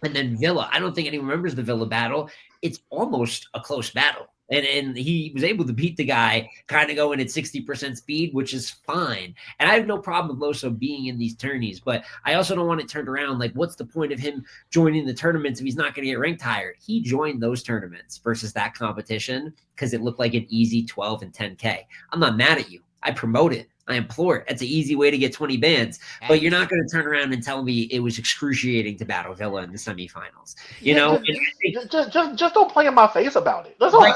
And then Villa. I don't think anyone remembers the Villa battle. It's almost a close battle. And he was able to beat the guy kind of going at 60% speed, which is fine. And I have no problem with Loso being in these tourneys, but I also don't want it turned around. Like, what's the point of him joining the tournaments if he's not going to get ranked higher? He joined those tournaments versus that competition because it looked like an easy 12 and 10K. I'm not mad at you. I promote it. I implore it. That's an easy way to get 20 bands. But you're not going to turn around and tell me it was excruciating to battle Villa in the semifinals. Just don't play in my face about it. That's all.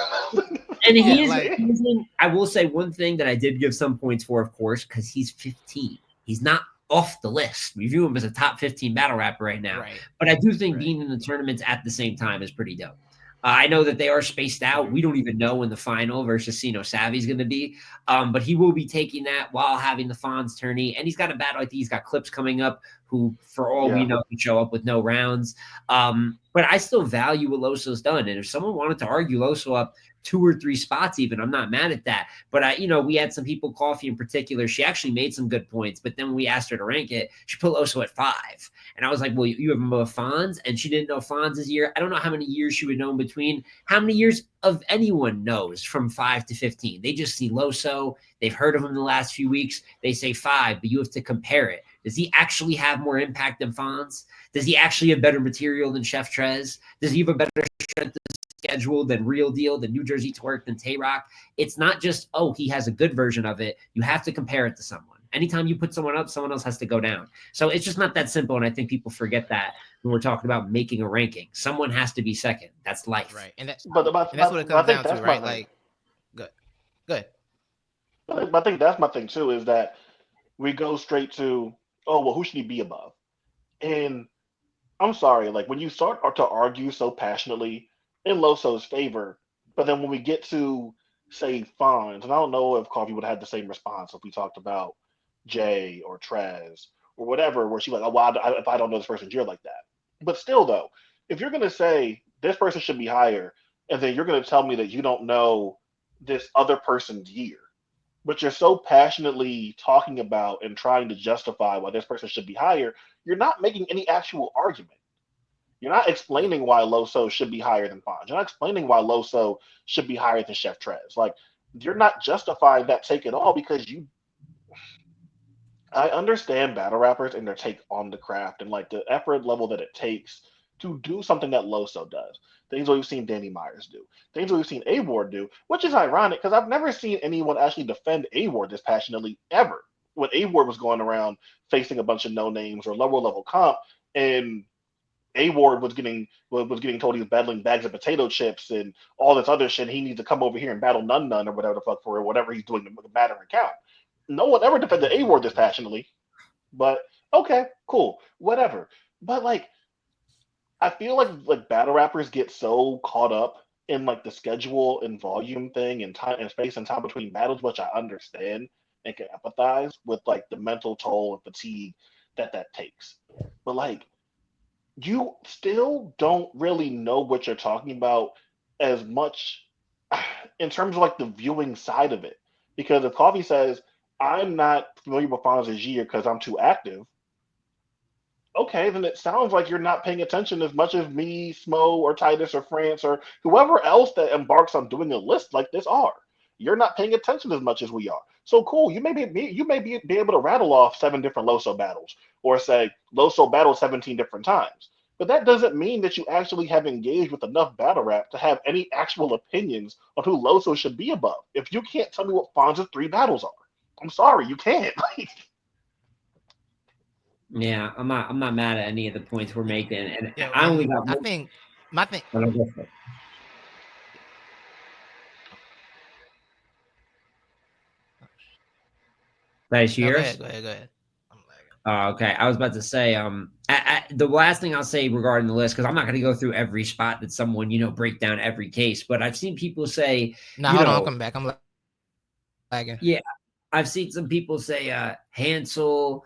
And I will say one thing that I did give some points for, of course, because he's 15. He's not off the list. We view him as a top 15 battle rapper right now. Right. But I do think being in the tournaments at the same time is pretty dope. I know that they are spaced out. We don't even know when the final versus Sino Savvy is going to be. But he will be taking that while having the Fonz tourney. And he's got a battle. I think he's got Clips coming up who, for all we know, can show up with no rounds. But I still value what Loso's done. And if someone wanted to argue Loso up 2 or 3 spots even, I'm not mad at that. But, we had some people, Coffee in particular, she actually made some good points. But then when we asked her to rank it, she put Loso at 5. And I was like, well, you have him above Fonz? And she didn't know Fonz's year. I don't know how many years she would know in between. How many years of anyone knows from 5 to 15? They just see Loso. They've heard of him in the last few weeks. They say 5, but you have to compare it. Does he actually have more impact than Fonz? Does he actually have better material than Chef Trez? Does he have a better strength of schedule than Real Deal, than New Jersey Twerk, than Tay-Rock? It's not just, he has a good version of it. You have to compare it to someone. Anytime you put someone up, someone else has to go down. So it's just not that simple, and I think people forget that when we're talking about making a ranking. Someone has to be second. That's life. Right. And that's what it comes down to, right? Like, good. I think that's my thing, too, is that we go straight to, who should he be above? And I'm sorry, like, when you start to argue so passionately in Loso's favor, but then when we get to, say, Fonz, and I don't know if Coffee would have had the same response if we talked about Jay or Trez or whatever, where she's like, if I don't know this person, you're like that. But still, though, if you're going to say this person should be higher, and then you're going to tell me that you don't know this other person's year, but you're so passionately talking about and trying to justify why this person should be higher, you're not making any actual argument. You're not explaining why Loso should be higher than Fonz. You're not explaining why Loso should be higher than Chef Trez. Like, you're not justifying that take at all because I understand battle rappers and their take on the craft and like the effort level that it takes to do something that Loso does. Things that we've seen Danny Myers do. Things that we've seen A-Ward do, which is ironic because I've never seen anyone actually defend A-Ward this passionately ever. When A-Ward was going around facing a bunch of no-names or lower level comp, and A-Ward was getting told he was battling bags of potato chips and all this other shit. He needs to come over here and battle None or whatever the fuck for whatever he's doing to matter and count. No one ever defended A-Ward this passionately. But okay, cool, whatever. But like, I feel like battle rappers get so caught up in like the schedule and volume thing and time and space and time between battles, which I understand and can empathize with, like the mental toll and fatigue that takes. But like, you still don't really know what you're talking about as much in terms of like the viewing side of it. Because if Coffee says, I'm not familiar with Fonz's year because I'm too active, okay, then it sounds like you're not paying attention as much as me, Smo, or Titus, or France, or whoever else that embarks on doing a list like this are. You're not paying attention as much as we are. So cool, you may be able to rattle off 7 different Loso battles, or say Loso battled 17 different times. But that doesn't mean that you actually have engaged with enough battle rap to have any actual opinions on who Loso should be above. If you can't tell me what Fonz's 3 battles are, I'm sorry, you can't. Yeah, I'm not mad at any of the points we're making, and Yeah, I only got. I think my thing. That's No, yours. go ahead. Okay, I was about to say, the last thing I'll say regarding the list, because I'm not going to go through every spot that someone break down every case, but I've seen people say, "No, hold on, I'll come back. I'm lagging." Yeah, I've seen some people say, Hansel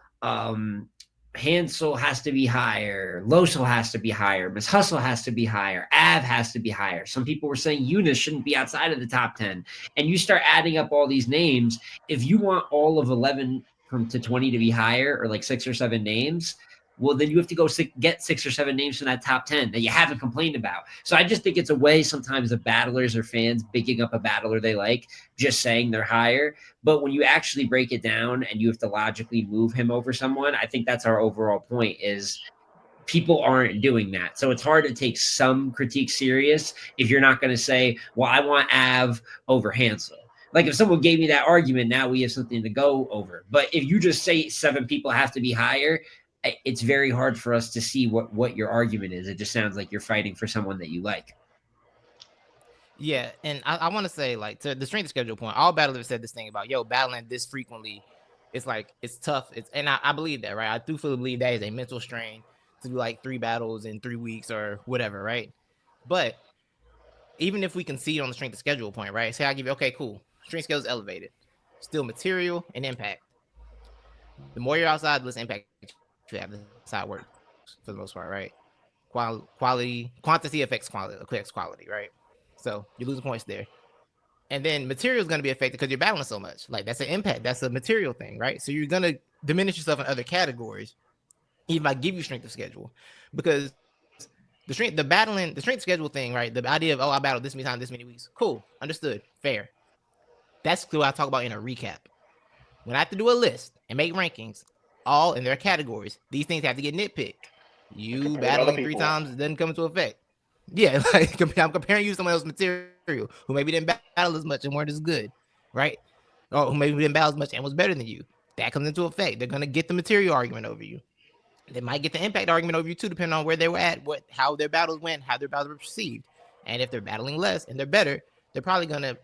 has to be higher, Loso has to be higher, Miss Hustle has to be higher, Av has to be higher. Some people were saying Eunice shouldn't be outside of the top 10, and you start adding up all these names. If you want all of 11 to 20 to be higher, or like 6 or 7 names, well, then you have to go get 6 or 7 names from that top 10 that you haven't complained about. So I just think it's a way sometimes of battlers or fans bigging up a battler they like, just saying they're higher. But when you actually break it down and you have to logically move him over someone, I think that's our overall point, is people aren't doing that. So it's hard to take some critique serious if you're not going to say, well, I want Av over Hansel. Like if someone gave me that argument, now we have something to go over. But if you just say 7 people have to be higher, it's very hard for us to see what your argument is. It just sounds like you're fighting for someone that you like. Yeah, and I want to say, like, to the strength of schedule point, all battlers said this thing about, battling this frequently, it's like, it's tough. And I believe that, right? I do fully believe that is a mental strain to do like 3 battles in 3 weeks or whatever, right? But even if we concede on the strength of schedule point, right? Say I give you, okay, cool, strength schedule is elevated, still material and impact. The more you're outside, the less impact you have. That's how it works for the most part, right? Quantity affects quality, right? So you're losing points there. And then material is going to be affected because you're battling so much. Like, that's an impact. That's a material thing, right? So you're going to diminish yourself in other categories, even if I give you strength of schedule. Because the strength schedule thing, right? The idea of, I battled this many times, this many weeks. Cool. Understood. Fair. That's what I talk about in a recap. When I have to do a list and make rankings, all in their categories, these things have to get nitpicked. You battling 3 times doesn't come into effect. Yeah, like I'm comparing you to someone else's material who maybe didn't battle as much and weren't as good, right? Or who maybe didn't battle as much and was better than you. That comes into effect. They're gonna get the material argument over you. They might get the impact argument over you too, depending on where they were at, how their battles went, how their battles were perceived. And if they're battling less and they're better, they're probably gonna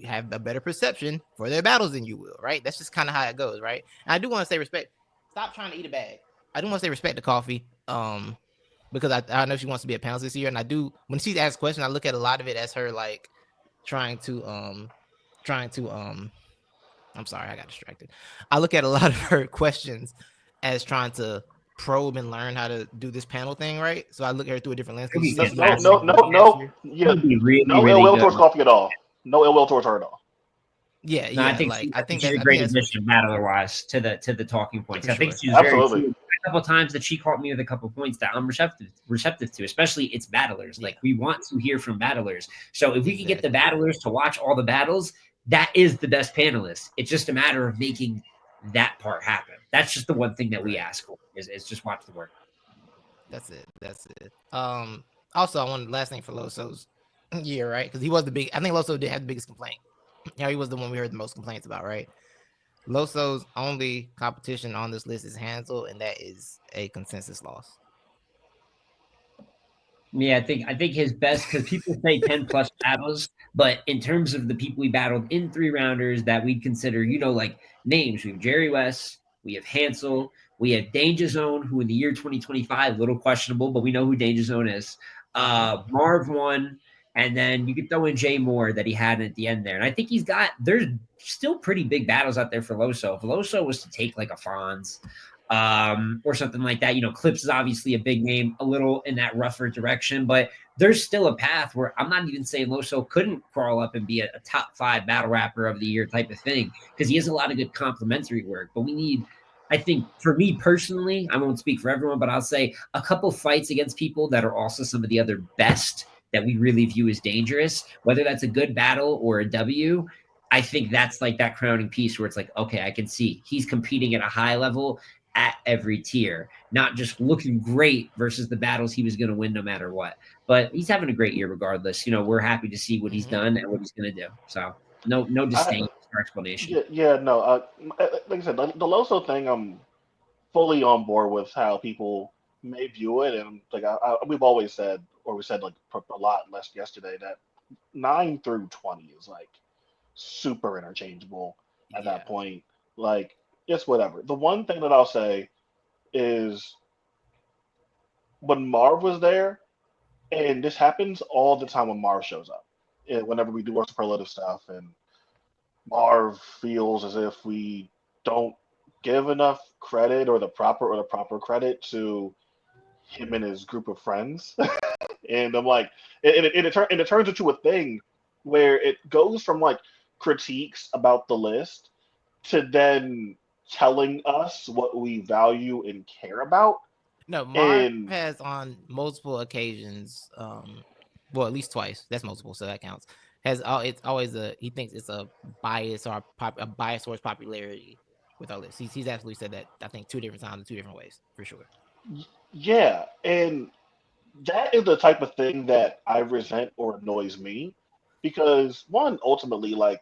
have a better perception for their battles than you will, right? That's just kind of how it goes, right? And I do want to say respect. Stop trying to eat a bag. I do want to say respect to Coffee. Because I know she wants to be a panelist this year, and I do. When she asks questions, I look at a lot of it as her like trying to. I'm sorry, I got distracted. I look at a lot of her questions as trying to probe and learn how to do this panel thing, right? So I look at her through a different lens. No. Yeah, no ill will towards Coffee at all. No ill will towards her at all. Yeah, no, I think she's a great addition, battler-wise, to the talking points. I think she's absolutely. Very a couple of times that she caught me with a couple of points that I'm receptive to, especially it's battlers. Yeah. Like, we want to hear from battlers. So if we can get the battlers to watch all the battles, that is the best panelist. It's just a matter of making that part happen. That's just the one thing that we ask for is just watch the work. That's it. Also, I wanted last thing for Loso's year, right? Because he was I think Loso did have the biggest complaint. He was the one we heard the most complaints about, right? Loso's only competition on this list is Hansel, and that is a consensus loss. Yeah, I think his best, because people say 10 plus battles, but in terms of the people we battled in 3 rounders that we'd consider, like names, we have Jerry West, we have Hansel, we have Danger Zone, who in the year 2025, a little questionable, but we know who Danger Zone is. Marv won. And then you could throw in Jay Moore that he had at the end there. And I think there's still pretty big battles out there for Loso. If Loso was to take like a Fonz, or something like that. Clips is obviously a big name, a little in that rougher direction, but there's still a path where I'm not even saying Loso couldn't crawl up and be a top 5 battle rapper of the year type of thing, because he has a lot of good complimentary work. But we need, I think, for me personally, I won't speak for everyone, but I'll say a couple fights against people that are also some of the other best that we really view as dangerous, whether that's a good battle or a W. I think that's like that crowning piece where it's like, okay, I can see he's competing at a high level at every tier, not just looking great versus the battles he was going to win no matter what. But he's having a great year regardless. We're happy to see what he's done and what he's going to do. So no disdain or explanation. No. Like I said, the Loso thing, I'm fully on board with how people may view it, and like we've always said, or we said like a lot less yesterday, that 9 through 20 is like super interchangeable at that point. Like, it's whatever. The one thing that I'll say is when Marv was there, and this happens all the time when Marv shows up, whenever we do our superlative stuff, and Marv feels as if we don't give enough credit or the proper credit to him and his group of friends. And I'm like, it turns into a thing where it goes from like critiques about the list to then telling us what we value and care about. No, Marv has on multiple occasions, well, at least twice. That's multiple, so that counts. It's always he thinks it's a bias or a bias towards popularity with our list. He's absolutely said that, I think, 2 different times in 2 different ways, for sure. Yeah, and that is the type of thing that I resent or annoys me, because one, ultimately, like,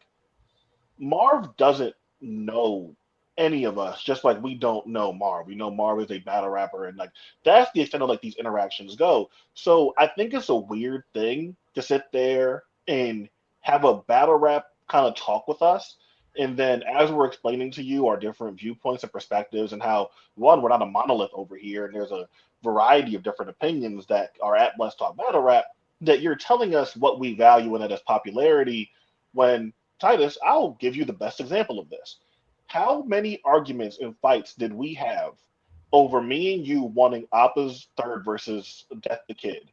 Marv doesn't know any of us, just like we don't know Marv. We know Marv is a battle rapper, and like that's the extent of like these interactions go. So I think it's a weird thing to sit there and have a battle rap kind of talk with us, and then as we're explaining to you our different viewpoints and perspectives, and how one, we're not a monolith over here, and there's a variety of different opinions that are at Let's Talk Battle Rap, that you're telling us what we value in it as popularity, when Titus, I'll give you the best example of this. How many arguments and fights did we have over me and you wanting Appa's third versus Death the Kid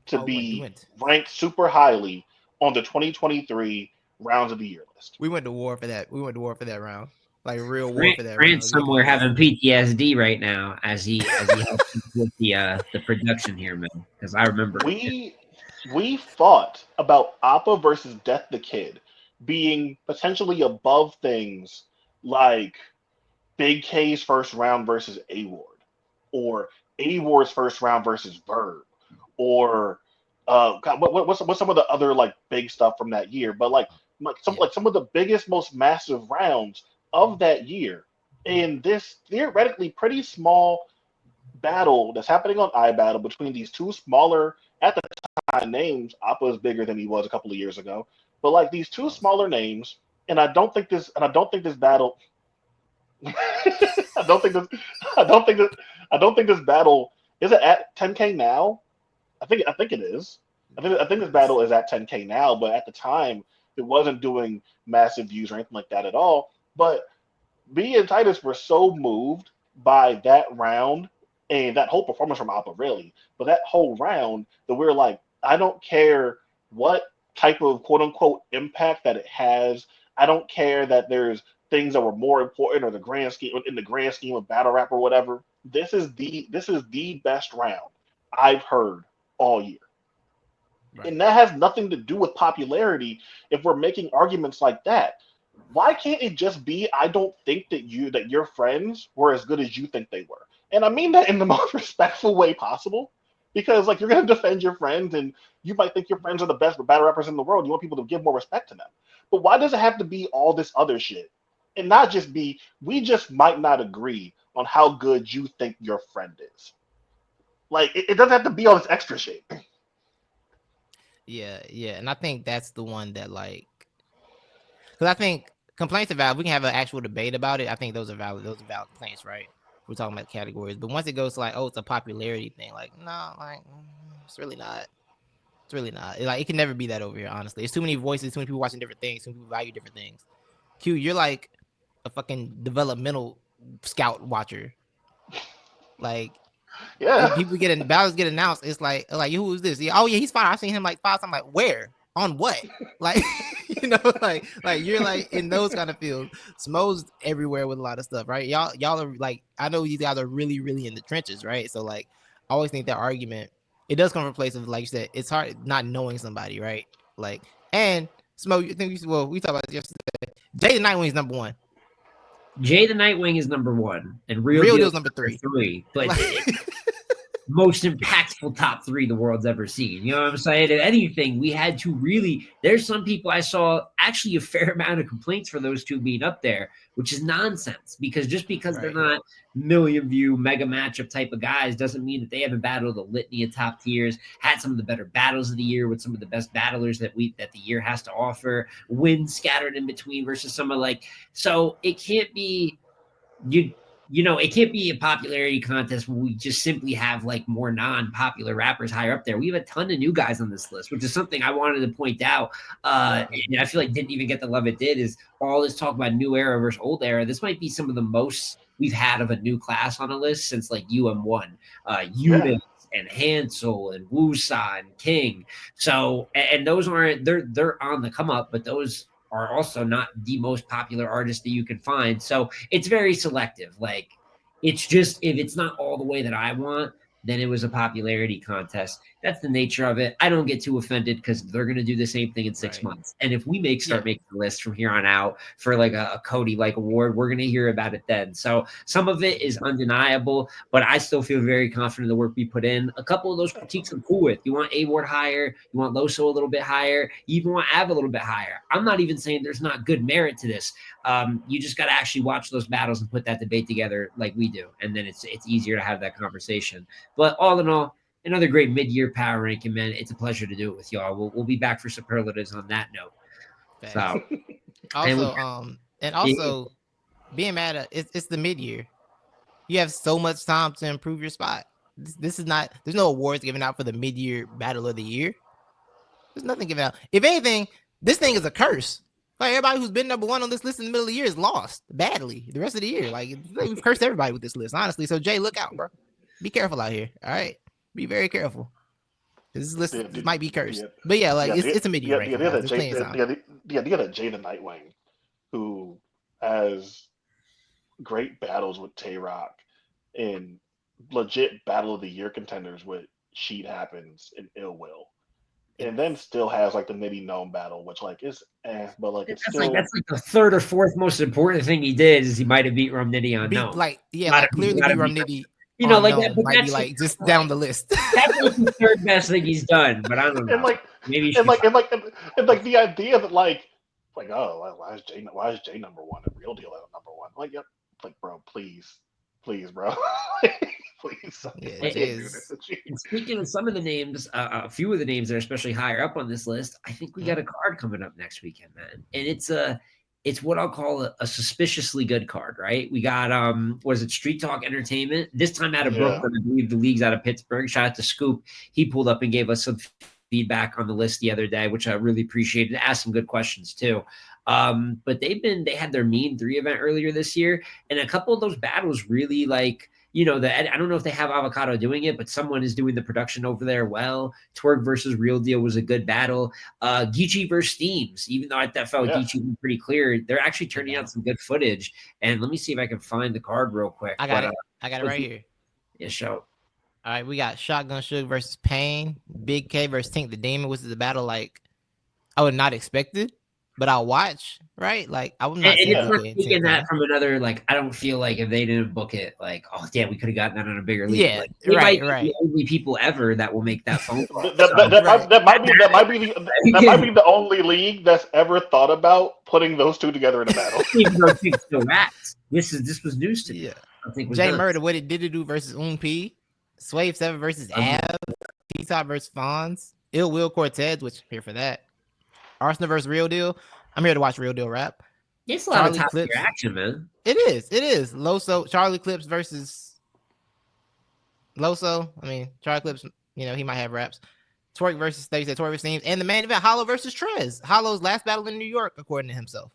to be ranked super highly on the 2023 rounds of the year list? We went to war for that. We went to war for that round. Like real war for that round. Grant's somewhere having PTSD right now as he helps with the production here, man. Because I remember we fought about Appa versus Death the Kid being potentially above things like Big K's first round versus A-Ward, or A-Ward's first round versus Verb, or what's some of the other like big stuff from that year? But like some of the biggest, most massive rounds of that year, in this theoretically pretty small battle that's happening on iBattle between these two smaller at the time names. Appa is bigger than he was a couple of years ago, but like these two smaller names, and I don't think this battle. I don't think this battle is it at 10K now. I think it is. I think this battle is at 10K now, but at the time it wasn't doing massive views or anything like that at all. But me and Titus were so moved by that round and that whole performance from Appa, really, but that whole round, that we're like, I don't care what type of quote unquote impact that it has. I don't care that there's things that were more important or the grand scheme of battle rap or whatever. This is the best round I've heard all year. Right. And that has nothing to do with popularity. If we're making arguments like that, why can't it just be, I don't think that your friends were as good as you think they were? And I mean that in the most respectful way possible, because like you're going to defend your friends and you might think your friends are the best battle rappers in the world. You want people to give more respect to them. But why does it have to be all this other shit? And not just be, we just might not agree on how good you think your friend is. Like, it doesn't have to be all this extra shit. Yeah. And I think that's the one that, like, because I think complaints are valid. We can have an actual debate about it. I think those are valid. Those are valid complaints, right? We're talking about categories. But once it goes to like, oh, it's a popularity thing, like, no, like, it's really not. It's really not. Like, it can never be that over here, honestly. It's too many voices, too many people watching different things, too many people value different things. Q, you're like a fucking developmental scout watcher. Like, Yeah. people battles get announced. It's like who is this? Yeah, oh yeah, he's fine. I've seen him like 5 times. I'm like, where? On what? Like, like you're like in those kind of fields. Smo's everywhere with a lot of stuff, right? Y'all are like, I know you guys are really, really in the trenches, right? So like, I always think that argument, it does come from a place of, like you said, it's hard not knowing somebody, right? Like, and Smo, you think we talked about this yesterday. Jay the Nightwing is number 1. Jay the Nightwing is number 1, and Real Deal's number 3. But most impactful top 3 the world's ever seen. You know what I'm saying? If anything, we had to really. There's some people I saw actually a fair amount of complaints for those two being up there, which is nonsense. Because just because they're not million view mega matchup type of guys doesn't mean that they haven't battled a litany of top tiers, had some of the better battles of the year with some of the best battlers that the year has to offer, wins scattered in between versus some of like. So it can't be it can't be a popularity contest where we just simply have like more non-popular rappers higher up there. We have a ton of new guys on this list, which is something I wanted to point out. And I feel like didn't even get the love it did, is all this talk about new era versus old era. This might be some of the most we've had of a new class on a list since like UM1, Unit and Hansel and Wusa and King. So, and those aren't, they're on the come up, but those are also not the most popular artists that you can find. So it's very selective. Like, it's just, if it's not all the way that I want, then it was a popularity contest. That's the nature of it. I don't get too offended because they're going to do the same thing in 6 months. And if we start making a list from here on out for like a Cody-like award, we're going to hear about it then. So some of it is undeniable, but I still feel very confident in the work we put in. A couple of those critiques I'm cool with. You want A-Ward higher. You want Loso a little bit higher. You even want Av a little bit higher. I'm not even saying there's not good merit to this. You just got to actually watch those battles and put that debate together like we do. And then it's easier to have that conversation. But all in all, another great mid-year power ranking, man. It's a pleasure to do it with y'all. We'll be back for superlatives on that note. So, also, being mad at it's the mid-year. You have so much time to improve your spot. This is not. There's no awards given out for the mid-year battle of the year. There's nothing given out. If anything, this thing is a curse. Like, everybody who's been number 1 on this list in the middle of the year is lost badly the rest of the year. Like, we've cursed everybody with this list, honestly. So Jay, look out, bro. Be careful out here. All right. Be very careful. This list might be cursed. But yeah, like it's a mid-year ranking. The other Jay the Nightwing, who has great battles with Tay-Rock and legit battle of the year contenders with Sheet Happens and Ill Will. And then still has like the Nitty Gnome battle, which like is but like it's still that's like the 3rd or 4th most important thing he did is he might have beat Rum Nitty on Gnome. Clearly beat Rum Nitty. Like that, but might be like just down the list. That's like the 3rd best thing he's done, but I don't know. Maybe the idea that like why is Jay number 1 and Real Deal number 1? Like, yep, like bro, please, bro. Please. And speaking of some of the names, a few of the names that are especially higher up on this list, I think we got a card coming up next weekend, man. And it's what I'll call a suspiciously good card, right? We got Street Talk Entertainment, this time out of Brooklyn. I believe the league's out of Pittsburgh. Shout out to Scoop. He pulled up and gave us some feedback on the list the other day, which I really appreciated. Asked some good questions too. But they had their Mean 3 event earlier this year, and a couple of those battles really like, I don't know if they have Avocado doing it, but someone is doing the production over there well. Twerk versus Real Deal was a good battle. Geechee versus Steams, even though I felt Geechee was pretty clear, they're actually turning out some good footage. And let me see if I can find the card real quick. I got it right here. Yeah, show. All right, we got Shotgun Suge versus Pain, Big K versus Tink the Demon, which is a battle like I would not expected. But I'll watch, right? Like, I would not. And it's not taking that from another. Like, I don't feel like if they didn't book it, like, oh damn, we could have gotten that on a bigger league. Yeah, like, right. The only people ever that will make that phone call. That might be the only league that's ever thought about putting those two together in a battle. Even though it's still rats. This was news to me. Yeah. I think Jay Murder, what it did do versus P, Swave 7 versus Av, T-Top versus Fonz, Ill Will Cortez, which I'm here for that. Arsenal versus Real Deal. I'm here to watch Real Deal rap. It's a lot of top tier action, man. It is. Loso, Charlie Clips versus Loso. I mean, Charlie Clips, he might have raps. Twerk versus Twerk versus Teams. And the main event, Hollow versus Trez. Hollow's last battle in New York, according to himself.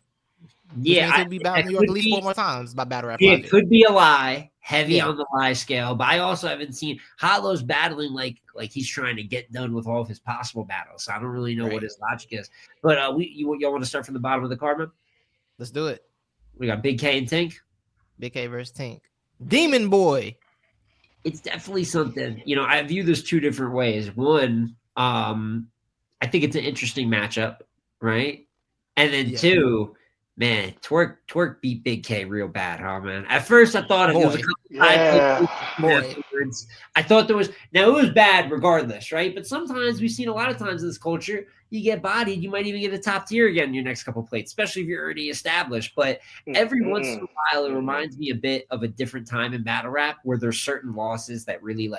Yeah. He'll be battling New York at least 4 more times by battle rap. It could be a lie. heavy on the lie scale, but I also haven't seen Hollow's battling like he's trying to get done with all of his possible battles. So I don't really know what his logic is. But y'all want to start from the bottom of the card, man? Let's do it. We got Big K and Tink. Big K versus Tink. Demon Boy. It's definitely something. I view this two different ways. One, I think it's an interesting matchup, right? And then two, man, Twerk beat Big K real bad, huh, man? At first, I thought it was a couple times. I thought there was – now, it was bad regardless, right? But sometimes we've seen a lot of times in this culture, you get bodied. You might even get a top tier again in your next couple plates, especially if you're already established. But every once in a while, it reminds me a bit of a different time in battle rap where there's certain losses that really,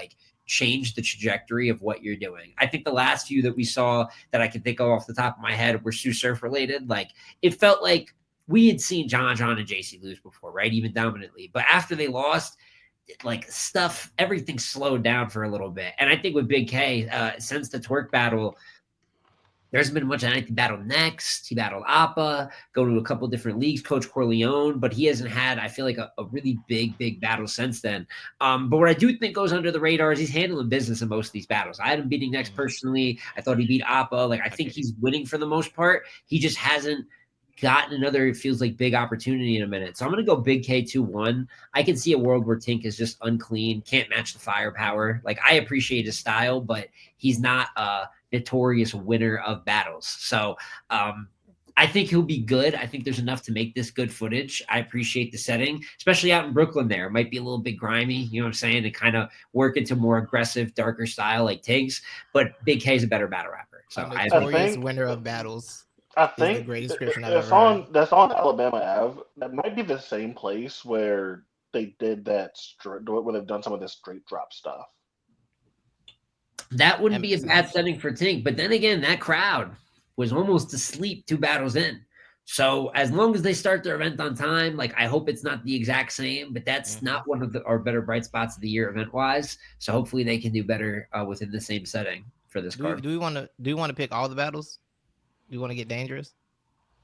change the trajectory of what you're doing. I think the last few that we saw that I can think of off the top of my head were Sue Surf related. It felt like we had seen John and JC lose before, right? Even dominantly. But after they lost, everything slowed down for a little bit. And I think with Big K, since the Twerk battle, there's been much. I think he battled Next. He battled Appa, go to a couple different leagues, Coach Corleone, but he hasn't had, I feel like, a really big battle since then. But what I do think goes under the radar is he's handling business in most of these battles. I had him beating Next personally. I thought he beat Appa. I think he's winning for the most part. He just hasn't gotten another, it feels like, big opportunity in a minute. So I'm going to go Big K 2-1. I can see a world where Tink is just unclean, can't match the firepower. I appreciate his style, but he's not notorious winner of battles. So I think he'll be good. I think there's enough to make this good footage. I appreciate the setting, especially out in Brooklyn there. It might be a little bit grimy, you know what I'm saying, to kind of work into more aggressive, darker style like Tiggs, but Big K is a better battle rapper. So notorious winner of battles. I think the great description I've ever heard. That's on Alabama Ave. That might be the same place where they did that, where they've done some of this straight drop stuff. That wouldn't be a bad setting for Tink. But then again, that crowd was almost asleep 2 battles in. So as long as they start their event on time, I hope it's not the exact same, but that's not one of our better bright spots of the year event-wise. So hopefully they can do better within the same setting for this card. Do you want to pick all the battles? Do you want to get dangerous?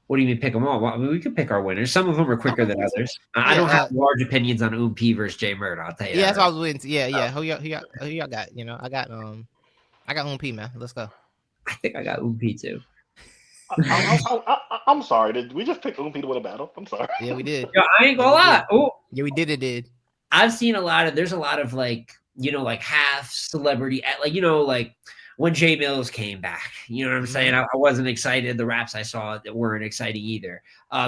What do you mean pick them all? Well, I mean, we could pick our winners. Some of them are quicker than others. I don't have large opinions on UMP versus J Murder. I'll tell you. Yeah, that's what I was waiting to. Yeah. Who y'all got? I got UMP, man. Let's go. I think I got UMP too. I'm sorry. Did we just pick UMP to win a battle? I'm sorry. Yeah, we did. Yo, I ain't gonna lie. Oh, yeah, we did. I've seen there's a lot of half celebrity, when Jay Mills came back, you know what I'm saying? I wasn't excited. The raps I saw that weren't exciting either.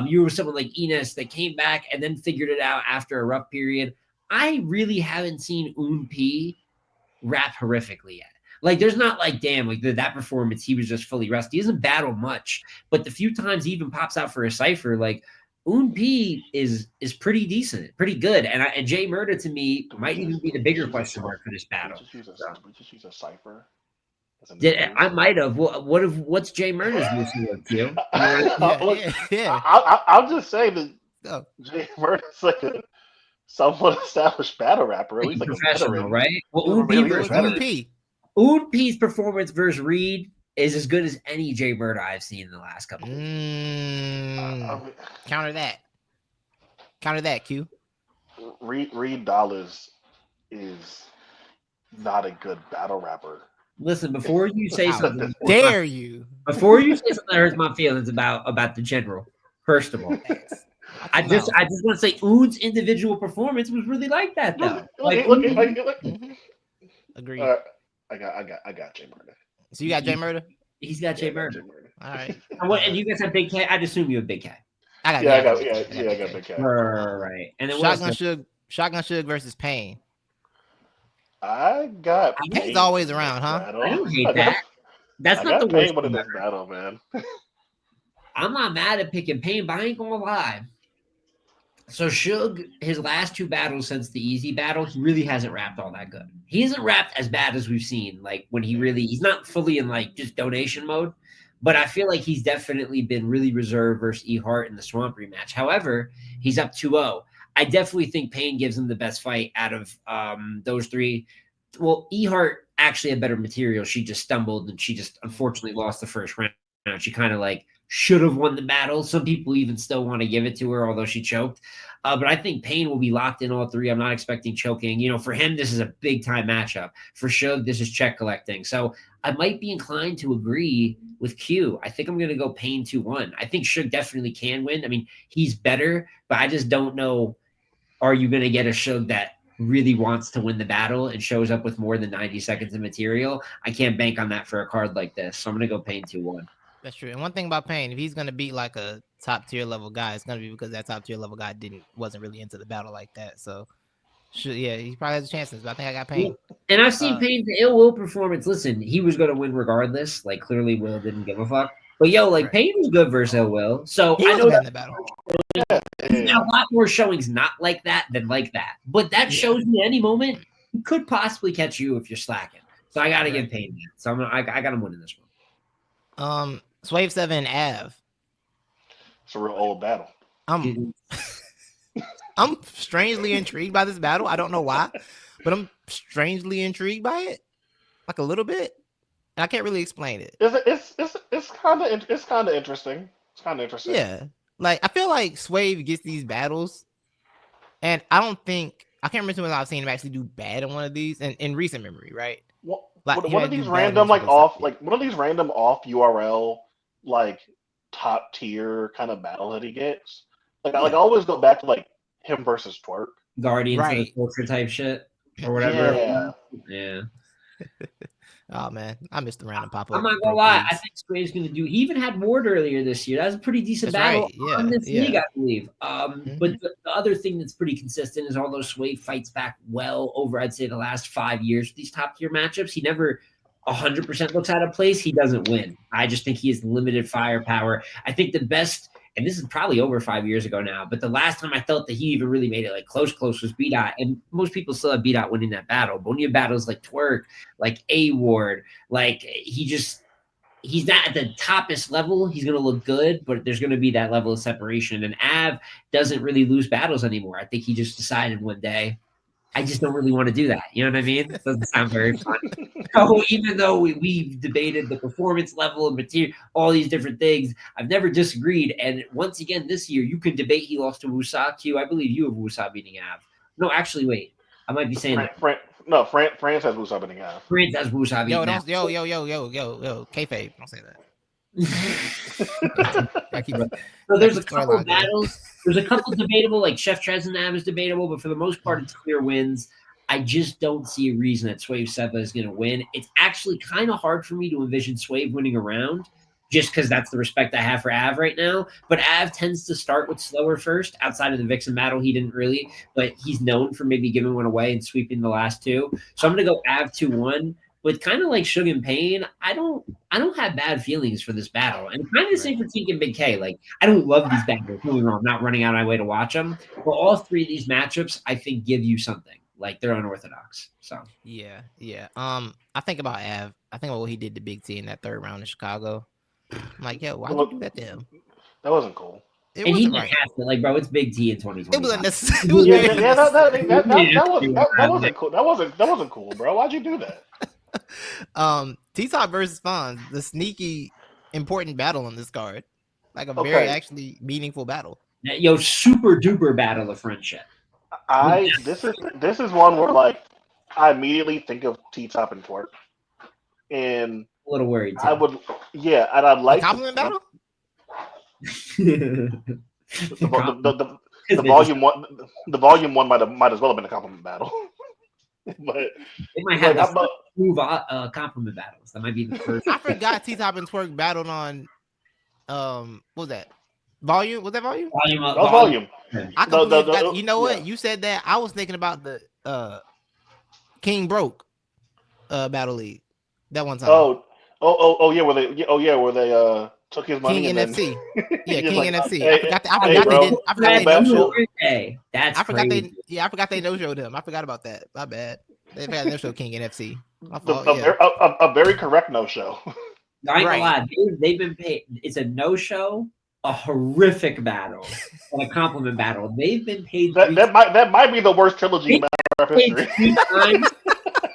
You were someone like Enos that came back and then figured it out after a rough period. I really haven't seen UMP rap horrifically yet. There's not that performance, he was just fully rusty. He doesn't battle much, but the few times he even pops out for a cypher, UMP is pretty decent, pretty good. And Jay Murder to me might even be the bigger question mark for this battle. We just use a cypher. I might have. What's Jay Murder's mission with you? I'll just say that Jay Murder's a somewhat established battle rapper, at least professional, right? Well, UMP's performance versus Reed is as good as any Jay Murder I've seen in the last couple. Counter that, Q. Reed Dollars is not a good battle rapper. Listen, before you say something, dare you? Before you say something that hurts my feelings about the general, first of all, I just want to say Oon's individual performance was really like that though. Agreed. I got Jay Murder. So you got Jay Murder? He's got Jay Murder. All right. And you guys have Big K? I'd assume you have Big K. I got Big K. Right. And then Shotgun Suge versus Pain. I got Pain's always around, huh? I don't hate that. That's not the worst one in this battle, man. I'm not mad at picking Pain, but I ain't gonna lie. So Suge, his last 2 battles since the Easy battle, he really hasn't rapped all that good. He hasn't rapped as bad as we've seen. When he's not fully in just donation mode, but I feel like he's definitely been really reserved versus E Hart in the Swamp rematch. However, he's up 2-0. I definitely think Pain gives him the best fight out of those 3. Well, E Hart actually had better material. She just stumbled and she just unfortunately lost the first round. She kind of should have won the battle. Some people even still want to give it to her, although she choked. But I think Payne will be locked in all three. I'm not expecting choking. You know, for him, this is a big time matchup. For Suge, this is check collecting. So I might be inclined to agree with Q. I think I'm going to go Payne 2-1. I think Suge definitely can win. I mean, he's better, but I just don't know. Are you going to get a Suge that really wants to win the battle and shows up with more than 90 seconds of material? I can't bank on that for a card like this. So I'm going to go Payne 2-1. That's true. And one thing about Payne, if he's going to beat like a top tier level guy, it's going to be because that top tier level guy wasn't really into the battle like that. So yeah, he probably has chances, but I think I got Payne. And I've seen Payne's ill will performance. Listen, he was going to win regardless. Like, clearly Will didn't give a fuck. But yo, like, Payne was good versus ill will. So I know that battle. He's got a lot more showings not like that than like that. But that shows me any moment he could possibly catch you if you're slacking. So I got to give Payne that. So I got him winning this one. Swave 7 Av. It's a real old battle. I'm strangely intrigued by this battle. I don't know why, but I'm strangely intrigued by it, like a little bit. And I can't really explain it. It's kind of interesting. It's kind of interesting. Yeah, like I feel like Swave gets these battles, and I can't remember too much I've seen him actually do bad in one of these in recent memory, right? Like one of these random off URL like top tier kind of battle that he gets. Like I always go back to like him versus Twerk. Guardians of the Culture type shit or whatever. Yeah. Oh man, I missed the random pop up. I'm not gonna lie, I think Swave's gonna do. He even had Ward earlier this year. That was a pretty decent battle on this league, I believe. But the other thing that's pretty consistent is although Swave fights back well over, I'd say, the last 5 years, these top tier matchups, he never 100% looks out of place. He doesn't win. I just think he has limited firepower. I think the best, and this is probably over 5 years ago now, but the last time I felt that he even really made it like close was B-Dot. And most people still have B-Dot winning that battle. But when you have battles like Twerk, like A-Ward, like he's not at the toppest level. He's going to look good, but there's going to be that level of separation. And Av doesn't really lose battles anymore. I think he just decided one day, I just don't really want to do that. You know what I mean? It doesn't sound very fun. So even though we've debated the performance level and material, all these different things, I've never disagreed. And once again, this year, you can debate he lost to Wusa. Q, I believe you have Wusa beating Av. No, actually, wait. I might be saying that. France has Wusa beating Av. France has Wusa beating Av. Yo, kayfabe. Don't say that. So there's a couple of battles. There's a couple debatable, like Chef Trez and Nav is debatable, but for the most part, it's clear wins. I just don't see a reason that Swave Seva is going to win. It's actually kind of hard for me to envision Swave winning a round, just because that's the respect I have for Av right now. But Av tends to start with slower first. Outside of the Vixen battle, he didn't really, but he's known for maybe giving one away and sweeping the last two. So I'm going to go Av 2-1. But kind of like Suge and Payne, I don't have bad feelings for this battle. And kind of the same for Tink and Big K. Like, I don't love these battles. I'm not running out of my way to watch them. But all three of these matchups, I think, give you something. Like, they're unorthodox. So yeah. I think about Av. I think about what he did to Big T in that third round in Chicago. I'm like, yo, why'd you do that to him? That wasn't cool. And he didn't have to, like, bro, it's Big T in 2020. It was unnecessary. That wasn't cool. That wasn't cool, bro. Why'd you do that? T-Top versus Fonz, the sneaky important battle on this card. Like a very actually meaningful battle. Yo, super duper battle of friendship. This is one where like I immediately think of T-Top and Twerk. And a little worried too. And I'd like a compliment battle? The volume one might as well have been a compliment battle. But they might have compliment battles. That might be the first. I forgot T-Top and Twerk battled on what was that? Volume? Was that Volume? Volume. You know what? You said that. I was thinking about the King Broke battle league that one time. Where they took his money. King NFC. Yeah, King like, NFC. Hey, I forgot they no-showed him. I forgot about that. My bad. They had no-show King NFC. A very correct no-show. I ain't gonna lie. They've been paid. It's a no-show, a horrific battle, and a compliment battle. They've been paid. That might be the worst trilogy in history.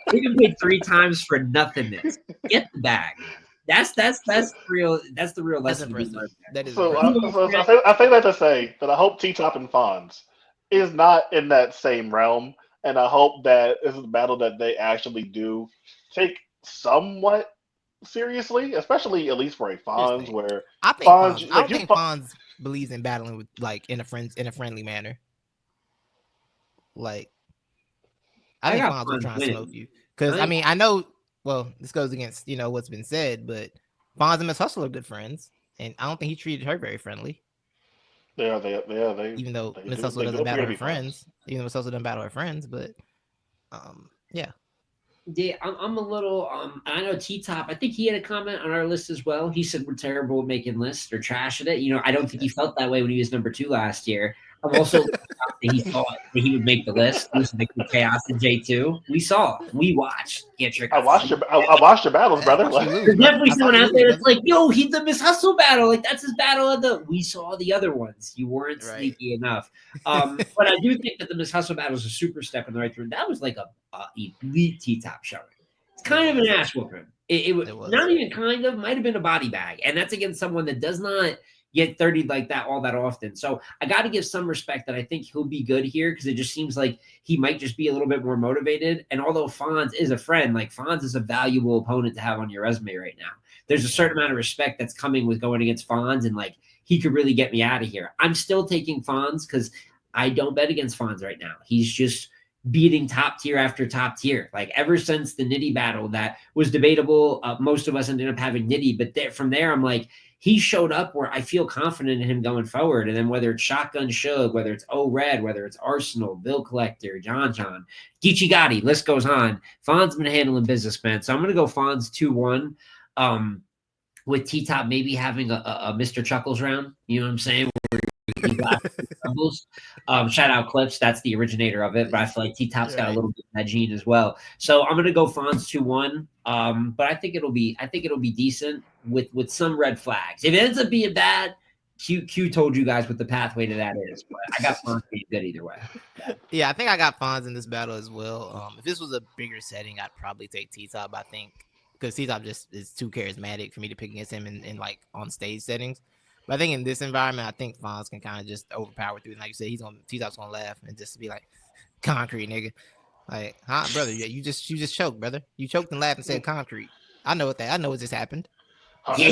They've been paid 3 times for nothingness. Get the bag. That's real. That's the real lesson. That is. I say that to say that I hope T-Top and Fonz is not in that same realm, and I hope that this is a battle that they actually do take somewhat seriously, especially at least for a Fonz, where I think Fonz. I don't think Fonz believes in battling with like in a friendly manner. Like, I think Fonz will try and smoke you because I mean I know. Well, this goes against what's been said, but Fonz and Miss Hustle are good friends, and I don't think he treated her very friendly. They even though Miss Hustle doesn't battle her friends, even though Miss Hustle doesn't battle her friends, but yeah. Yeah, I'm a little. I know T-Top. I think he had a comment on our list as well. He said we're terrible at making lists or trashing it. I don't think he felt that way when he was number 2 last year. I'm also shocked that he thought that he would make the list. Losing to Chaos and J2. We saw. We watched. I watched your battles, brother. There's definitely someone out there that's like, yo, he the Miss Hustle battle. Like that's his battle of the. We saw the other ones. You weren't sneaky enough. But I do think that the Miss Hustle battle is a super step in the right direction. That was like a elite T-Top showing. It's kind of an ass whooping. It was not even kind of, might have been a body bag. And that's against someone that does not get 30 like that all that often. So I got to give some respect that I think he'll be good here because it just seems like he might just be a little bit more motivated. And although Fonz is a friend, like Fonz is a valuable opponent to have on your resume right now. There's a certain amount of respect that's coming with going against Fonz, and like he could really get me out of here. I'm still taking Fonz because I don't bet against Fonz right now. He's just beating top tier after top tier. Like ever since the Nitty battle that was debatable, most of us ended up having Nitty, but from there, I'm like, he showed up where I feel confident in him going forward. And then whether it's Shotgun Shug, whether it's O-Red, whether it's Arsenal, Bill Collector, John, Geechee Gotti, list goes on. Fonz been handling business, man. So I'm going to go Fonz 2-1 with T-Top maybe having a Mr. Chuckles round. You know what I'm saying? Shout out Clips, that's the originator of it, but I feel like T-Top's got a little bit of that gene as well. So I'm gonna go Fonz 2-1. But I think it'll be decent with some red flags. If it ends up being bad, Q told you guys what the pathway to that is, but I got Fonz being good either way. Yeah, I think I got Fonz in this battle as well. If this was a bigger setting, I'd probably take T-Top, I think, because T-Top just is too charismatic for me to pick against him in like on stage settings. But I think in this environment, I think Fonz can kind of just overpower through. And like you said, T-Top's gonna laugh and just be like, "Concrete, nigga." Like, huh, brother? Yeah, you just choked, brother. You choked and laughed and said concrete. I know what just happened. Parklight,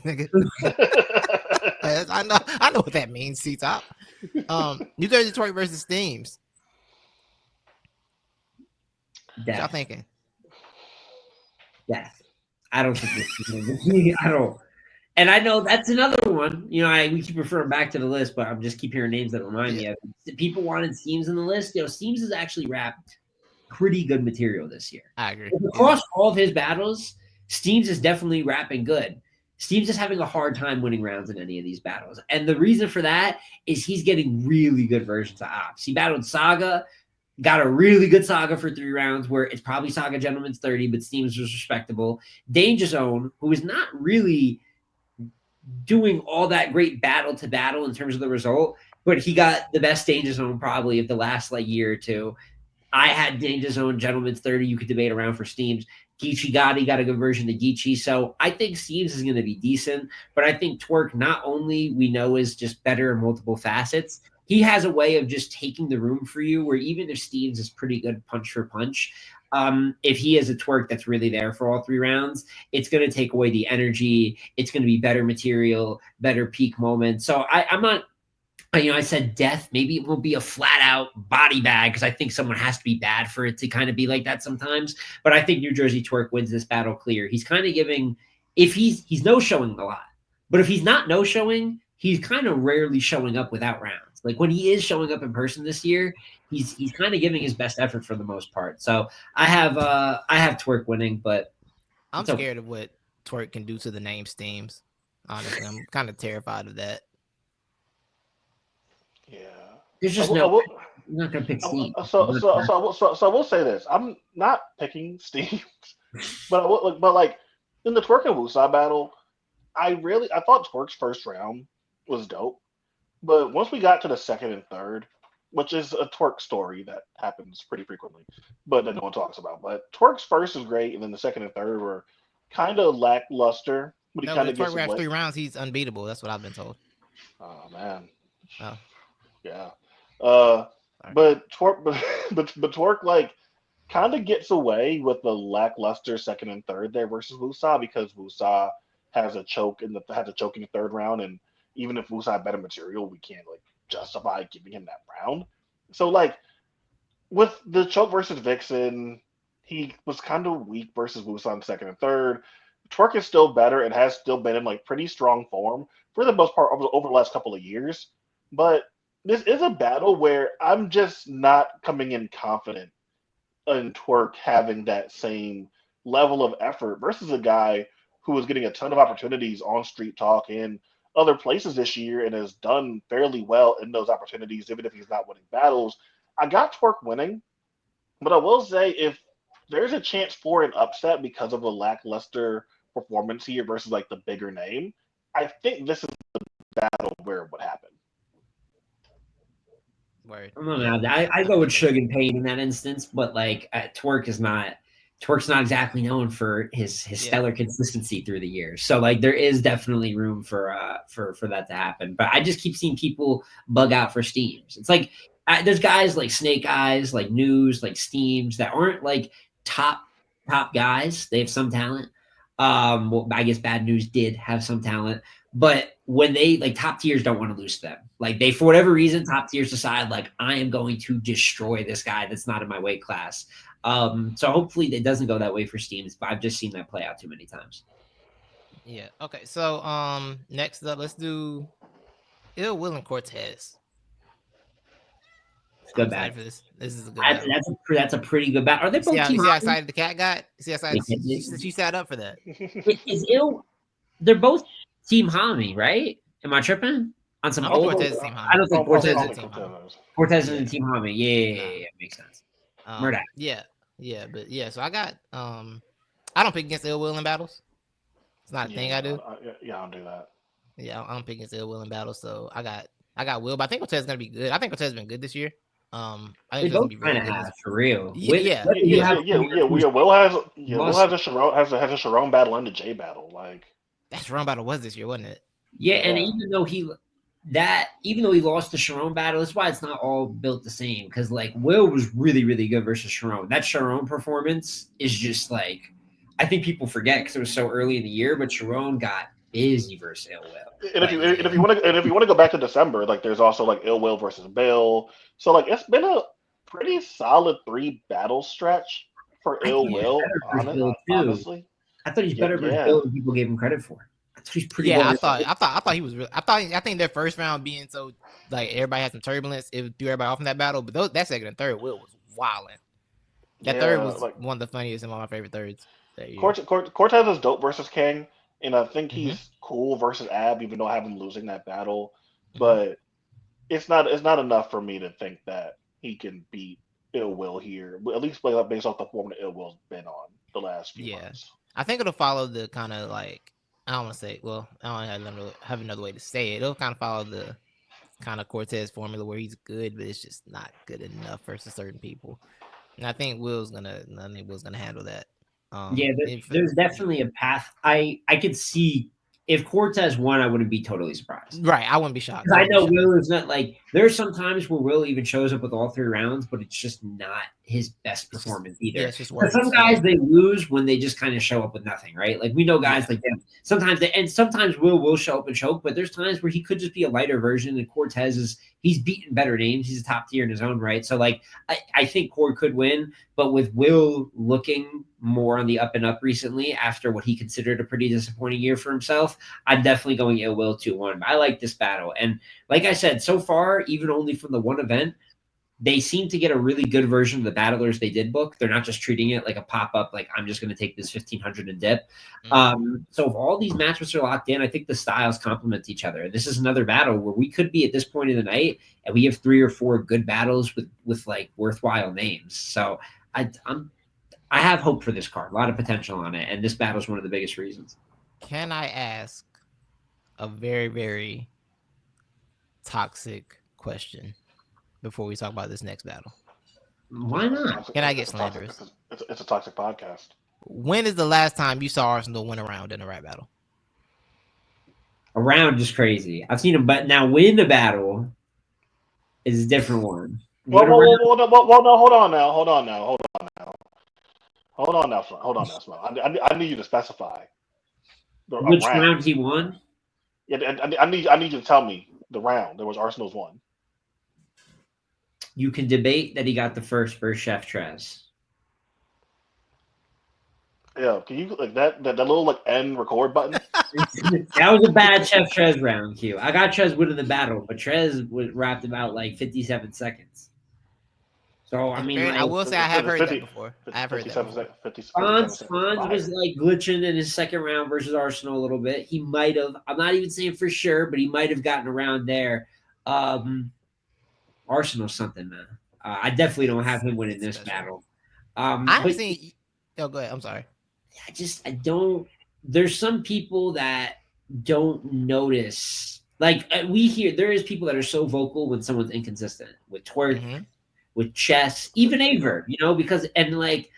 nigga. I know what that means. T-Top. New Jersey Twerk versus Steams. What y'all thinking? Death. I don't think this. I don't. And I know that's another one. We keep referring back to the list, but I'm just keep hearing names that remind me of it. People wanted Steams in the list. Steams has actually rapped pretty good material this year. I agree. Across all of his battles, Steams is definitely rapping good. Steams is having a hard time winning rounds in any of these battles. And the reason for that is he's getting really good versions of Ops. He battled Saga, got a really good Saga for 3 rounds where it's probably Saga Gentleman's 30, but Steams was respectable. Danger Zone, who is not really doing all that great battle to battle in terms of the result, but he got the best Danger Zone probably of the last year or two. I had Danger Zone Gentleman's 30. You could debate around for Steams. Geechee Gotti got a good version of Geechee. So I think Steams is going to be decent, but I think Twerk not only we know is just better in multiple facets, he has a way of just taking the room for you where even if Steams is pretty good punch for punch, if he is a Twerk that's really there for all 3 rounds, it's going to take away the energy. It's going to be better material, better peak moments. So I'm not, I said death. Maybe it won't be a flat out body bag because I think someone has to be bad for it to kind of be like that sometimes. But I think New Jersey Twerk wins this battle clear. He's kind of giving, if he's no-showing a lot, but if he's not no-showing, he's kind of rarely showing up without rounds. Like when he is showing up in person this year, he's kind of giving his best effort for the most part. So I have Twerk winning, but I'm scared of what Twerk can do to the name Steams. Honestly, I'm kind of terrified of that. Yeah, there's just I'm not gonna pick Steams. So I will say this: I'm not picking Steams, but like in the Twerk and Wusa battle, I thought Twerk's first round was dope. But once we got to the second and third, which is a Twerk story that happens pretty frequently, but that no one talks about. But Twerk's first is great, and then the second and third were kind of lackluster. But Twerk raps 3 rounds, he's unbeatable. That's what I've been told. Oh man. Oh. Yeah. But Twerk, but Twerk like kind of gets away with the lackluster second and third there versus Wusa because Wusa has a choke in the third round, and even if Wusa had better material, we can't like justify giving him that round. So like with the choke versus Vixen, he was kind of weak versus Wusa in second and third. Twerk is still better and has still been in like pretty strong form for the most part over the last couple of years. But this is a battle where I'm just not coming in confident in Twerk having that same level of effort versus a guy who was getting a ton of opportunities on Street Talk and other places this year and has done fairly well in those opportunities, even if he's not winning battles. I got Twerk winning, but I will say if there's a chance for an upset because of a lackluster performance here versus like the bigger name, I think this is the battle where it would happen. Word. I don't know. I go with Suge and Payne in that instance, but like Twerk's not exactly known for his stellar consistency through the years. So like there is definitely room for that to happen. But I just keep seeing people bug out for Steams. It's like there's guys like Snake Eyes, like News, like Steams that aren't like top guys. They have some talent. Well, I guess Bad News did have some talent, but when they like top tiers don't want to lose to them. Like they, for whatever reason, top tiers decide like I am going to destroy this guy that's not in my weight class. So hopefully it doesn't go that way for Steams, but I've just seen that play out too many times. Yeah. Okay. So next up, let's do Ill Will and Cortez. Good battle. For this. This is a good battle. That's a pretty good battle. Are they both see how excited the cat got? See how excited she sat up for that. Is Ill? They're both Team Hami, right? Am I tripping on some old? Cortez Team Hami. I don't think Cortez is Team Hami. Cortez is Team Hami. Yeah, makes sense. But so I got I don't pick against Ill Will in battles. It's not a thing I do. I don't do that. Yeah, I don't pick against Ill Will in battles, so I got Will, but I think Cortez is gonna be good. I think Cortez has been good this year. I think they both kind of have for real. Will has a Sharon battle and a J battle. Like that Sharon battle was this year, wasn't it? Yeah, and even though he lost the Sharon battle, that's why it's not all built the same. Because like Will was really, really good versus Sharon. That Sharon performance is just like I think people forget because it was so early in the year, but Sharon got busy versus Ill Will. And if you want to go back to December, like there's also like Ill Will versus Bill. So like it's been a pretty solid 3 battle stretch for Ill Will. Honestly, I thought he's better versus Bill than people gave him credit for. He's pretty good. I thought he was really. I think their first round being so like everybody had some turbulence, it threw everybody off in that battle. But that second and third, Will was wilding. That third was like one of the funniest and one of my favorite thirds. Cortez is dope versus King, and I think he's cool versus Ab, even though I have him losing that battle. But it's not enough for me to think that he can beat Ill Will here. At least based off the form that Ill Will's been on the last few months. I think it'll follow the kind of like. I don't want to say. Well, I don't have another way to say it. It'll kind of follow the kind of Cortez formula where he's good, but it's just not good enough versus certain people. And I think Will's gonna handle that. There's definitely a path. I could see if Cortez won, I wouldn't be totally surprised. Right, I wouldn't be shocked. I know Will is not like there's some times where Will even shows up with all 3 rounds, but it's just not his best performance either. Yeah, it's just some guys they lose when they just kind of show up with nothing, right? Like we know guys like them. Sometimes Will show up and choke, but there's times where he could just be a lighter version. And Cortez he's beaten better names. He's a top tier in his own right. So like I think Cord could win, but with Will looking more on the up and up recently after what he considered a pretty disappointing year for himself, I'm definitely going Ill Will 2-1. I like this battle. And like I said, so far, even only from the one event, they seem to get a really good version of the battlers they did book. They're not just treating it like a pop-up, like I'm just going to take this 1,500 and dip. So if all these matchups are locked in, I think the styles complement each other. This is another battle where we could be at this point in the night and we have 3 or 4 good battles with like worthwhile names. So I have hope for this card, a lot of potential on it, and this battle is one of the biggest reasons. Can I ask a very, very toxic question before we talk about this next battle? Why not? Can I get slanderous? It's a toxic podcast. When is the last time you saw Arsenal win a round in a rap battle? A round is crazy. I've seen him, but now win the battle is a different one. Well, no, hold on now, Smo. I need you to specify which round he won. Yeah, I need you to tell me the round. There was Arsenal's one. You can debate that he got the first versus Chef Trez. Yeah, can you like that little like end record button? That was a bad Chef Trez round, Q. I got Trez winning the battle, but Trez was wrapped about like 57 seconds. So I mean, like, I will say I have heard that before. I have heard that before. Fonz was like glitching in his second round versus Arsenal a little bit. He might have. I'm not even saying for sure, but he might have gotten around there. Arsenal's something, man. I definitely don't have him winning this battle. I've seen. Oh, go ahead. I'm sorry. I don't. There's some people that don't notice. Like we hear, there is people that are so vocal when someone's inconsistent with twerk, with chess, even Aver, because like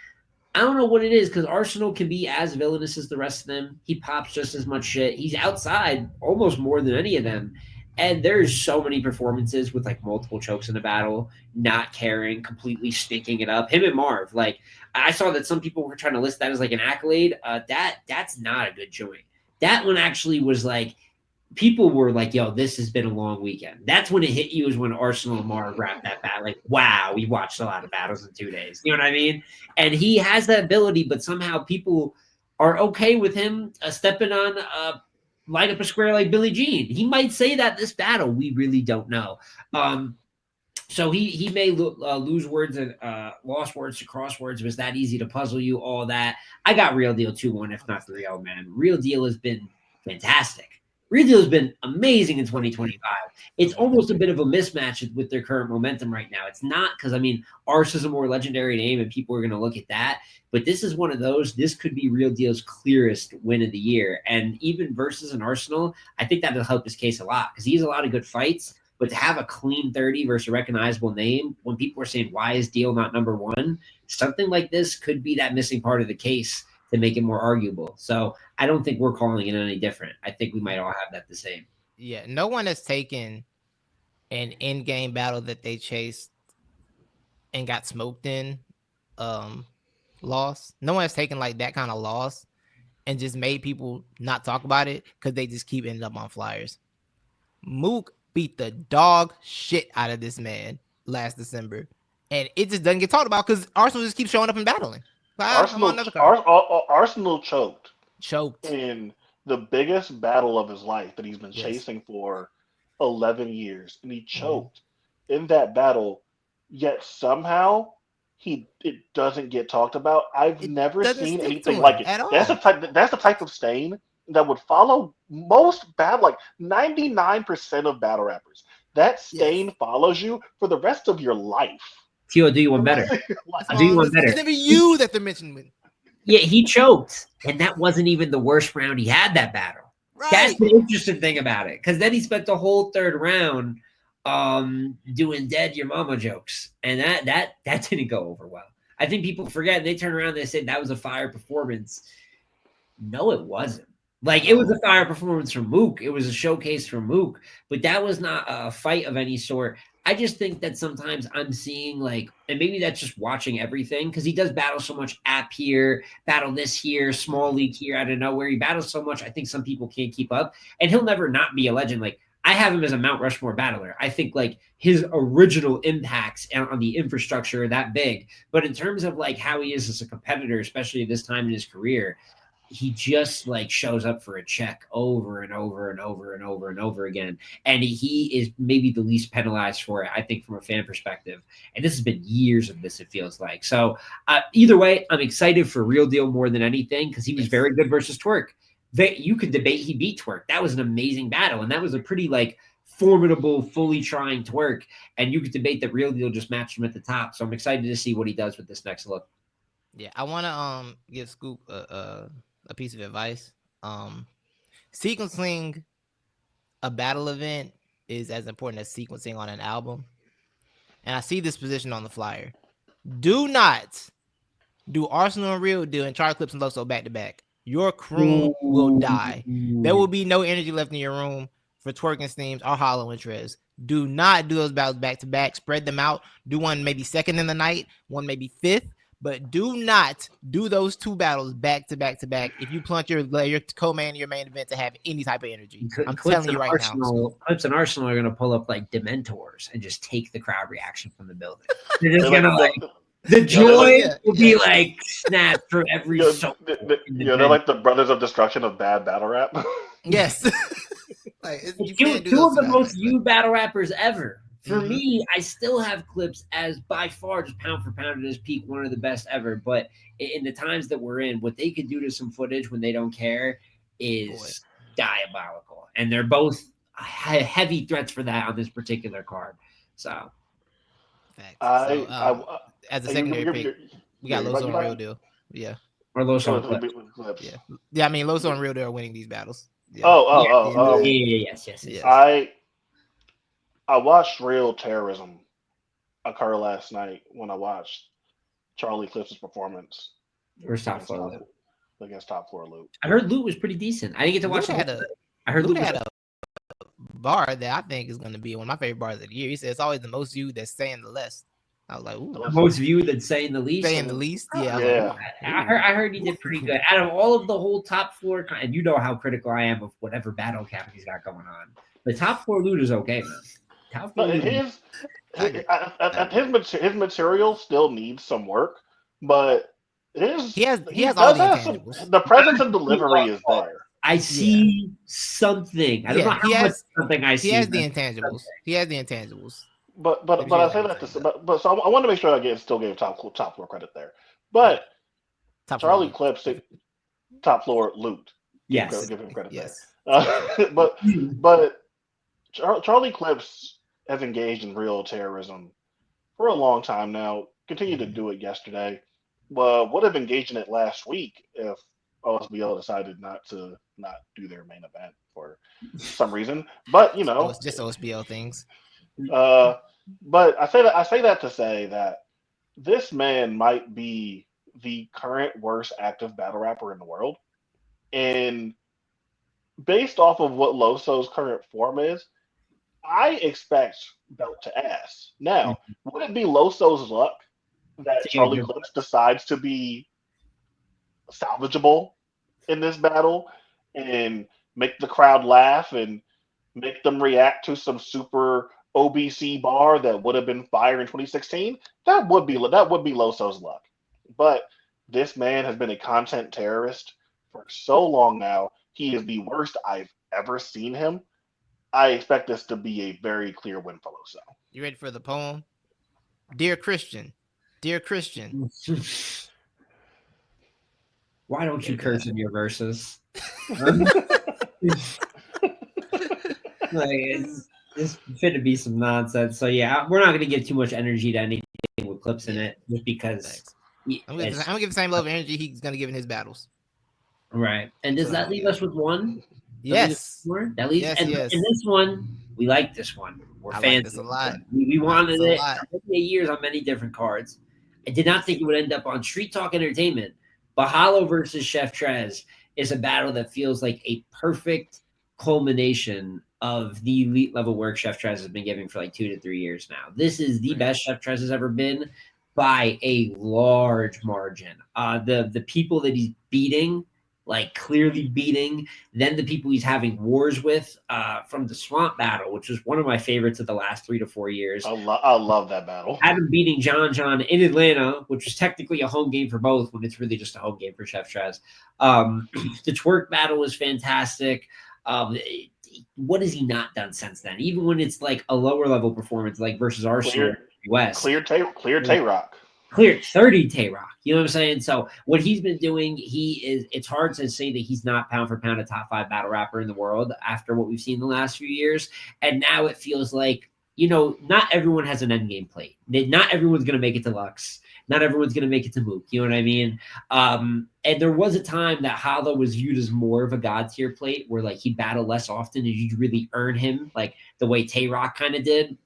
I don't know what it is because Arsenal can be as villainous as the rest of them. He pops just as much shit. He's outside almost more than any of them. And there's so many performances with like multiple chokes in the battle, not caring, completely stinking it up. Him and Marv, like I saw that some people were trying to list that as like an accolade. That's not a good joint. That one actually was like people were like, "Yo, this has been a long weekend." That's when it hit you. Is when Arsenal and Marv wrapped that battle. Like, wow, we watched a lot of battles in 2 days. You know what I mean? And he has that ability, but somehow people are okay with him stepping on. Light up a square like Billie Jean. He might say that this battle. We really don't know. So he may lose words and lost words to crosswords. It was that easy to puzzle you, all that. I got Real Deal 2-1, if not 3-0, man. Real Deal has been fantastic. Real Deal has been amazing in 2025. It's almost a bit of a mismatch with their current momentum right now. It's not because, I mean, Ars is a more legendary name and people are going to look at that. But this is one of those. This could be Real Deal's clearest win of the year. And even versus an Arsenal, I think that will help his case a lot because he has a lot of good fights. But to have a clean 30 versus a recognizable name, when people are saying, why is Deal not number one? Something like this could be that missing part of the case to make it more arguable. So I don't think we're calling it any different. I think we might all have that the same. Yeah, no one has taken an in-game battle that they chased and got smoked in loss. No one has taken like that kind of loss and just made people not talk about it because they just keep ending up on flyers. Mook beat the dog shit out of this man last December, and it just doesn't get talked about because Arsenal just keeps showing up and battling. Arsenal choked in the biggest battle of his life that he's been chasing for 11 years, and he choked in that battle. Yet somehow it doesn't get talked about. I've never seen anything like it. That's the type of stain that would follow most battle, like 99% of battle rappers. That stain follows you for the rest of your life. Tio, do you one better? I'll do you one better. It's never you that they're mentioning. Yeah, he choked, and that wasn't even the worst round he had that battle. Right. That's the interesting thing about it, because then he spent the whole third round doing dead your mama jokes, and that didn't go over well. I think people forget, and they turn around and they say that was a fire performance. No, it wasn't. Like, it was a fire performance from Mook. It was a showcase from Mook, but that was not a fight of any sort. I just think that sometimes I'm seeing like, and maybe that's just watching everything, because he does battle so much app here, battle this here, small league here out of nowhere. He battles so much, I think some people can't keep up, and he'll never not be a legend. Like, I have him as a Mount Rushmore battler. I think like his original impacts on the infrastructure are that big, but in terms of like how he is as a competitor, especially at this time in his career, he just like shows up for a check over and over and over and over and over again. And he is maybe the least penalized for it, I think, from a fan perspective. And this has been years of this, it feels like. So either way, I'm excited for Real Deal more than anything, because he was very good versus Twerk. You could debate he beat Twerk. That was an amazing battle. And that was a pretty like formidable, fully trying Twerk. And you could debate that Real Deal just matched him at the top. So I'm excited to see what he does with this next look. Yeah, I want to give Scoop a piece of advice. Sequencing a battle event is as important as sequencing on an album. And I see this position on the flyer. Do not do Arsenal and Real Deal and Charlie Clips and Loso back to back. your crew will die. There will be no energy left in your room for twerking steams or Hollow and Trez. Do not do those battles back to back. Spread them out. Do one maybe second in the night, one maybe fifth, but do not do those two battles back to back to back. If you plant your co-main, your main event to have any type of energy, I'm telling you right now. Clips and Arsenal are gonna pull up like Dementors and just take the crowd reaction from the building. They're just gonna like. The joy will be like snapped for every soul. They're like the Brothers of Destruction of bad battle rap. Yes. Like, two of the most viewed battle rappers ever. For me, I still have Clips as by far, just pound for pound at his peak, one of the best ever. But in the times that we're in, what they could do to some footage when they don't care is diabolical. And they're both heavy threats for that on this particular card. So. As a secondary pick, we got Loso and Real Deal. Yeah. Or Loso and Clips. Yeah. Yeah, I mean, Loso and Real Deal are winning these battles. Yeah. Yes. I watched real terrorism occur last night when I watched Charlie Clips' performance against Top Floor Loot. I heard Loot was pretty decent. I didn't get to watch I heard Loot had a bar that I think is going to be one of my favorite bars of the year. He said it's always the most viewed that's saying the less. I was like, ooh. The most viewed that's saying the least. Saying the least, yeah. Yeah. I heard he did pretty good. Out of all of the whole Top Floor, and you know how critical I am of whatever battle cap he's got going on. The Top Floor Loot is okay, man. Top Floor his material still needs some work, but he has all the intangibles. The presence and delivery is there. I see something. I don't know how much something I see. He has the intangibles. He has the intangibles. But I say that so I want to make sure I still gave Top Floor credit there. But Charlie Clips, Top Floor Loot. Yes. Give him credit yes. there. But Charlie Clips has engaged in real terrorism for a long time now. Continued to do it yesterday. Would have engaged in it last week if OSBL decided not to do their main event for some reason. But it's just OSBL things. But I say that to say that this man might be the current worst active battle rapper in the world, and based off of what Loso's current form is, I expect belt to ass. Now, would it be Loso's luck that Charlie Clips decides to be salvageable in this battle and make the crowd laugh and make them react to some super OBC bar that would have been fire in 2016? That would be Loso's luck. But this man has been a content terrorist for so long now. He is the worst I've ever seen him. I expect this to be a very clear win for Loso. You ready for the poem? Dear Christian. Why don't you curse in your verses? It's fit to be some nonsense. So yeah, we're not going to give too much energy to anything with Clips in it, just because I'm going to give the same level of energy he's going to give in his battles. Right. And does that leave us with one? Yes. That leaves. Yes, and this one, we like this one. We're fans. Like this a lot. We wanted it for years on many different cards. I did not think it would end up on Street Talk Entertainment. Bahalo versus Chef Trez is a battle that feels like a perfect culmination of the elite level work Chef Trez has been giving for like 2 to 3 years now. This is the best Chef Trez has ever been by a large margin. The people that he's beating, like clearly beating, then the people he's having wars with from the Swamp battle, which was one of my favorites of the last 3 to 4 years. I love that battle. Had him beating John in Atlanta, which was technically a home game for both when it's really just a home game for Chef Trez. The twerk battle was fantastic. What has he not done since then? Even when it's like a lower level performance, like versus Arsenal West. Clear Tay-Rock. Clear 30 Tay-Rock. You know what I'm saying? So what he's been doing, it's hard to say that he's not pound for pound a top 5 battle rapper in the world after what we've seen the last few years. And now it feels like, not everyone has an end game plate. Not everyone's going to make it to Lux. Not everyone's going to make it to Mook. You know what I mean? And there was a time that Hollow was viewed as more of a God tier plate where like he'd battle less often and you'd really earn him like the way Tay-Rock kind of did.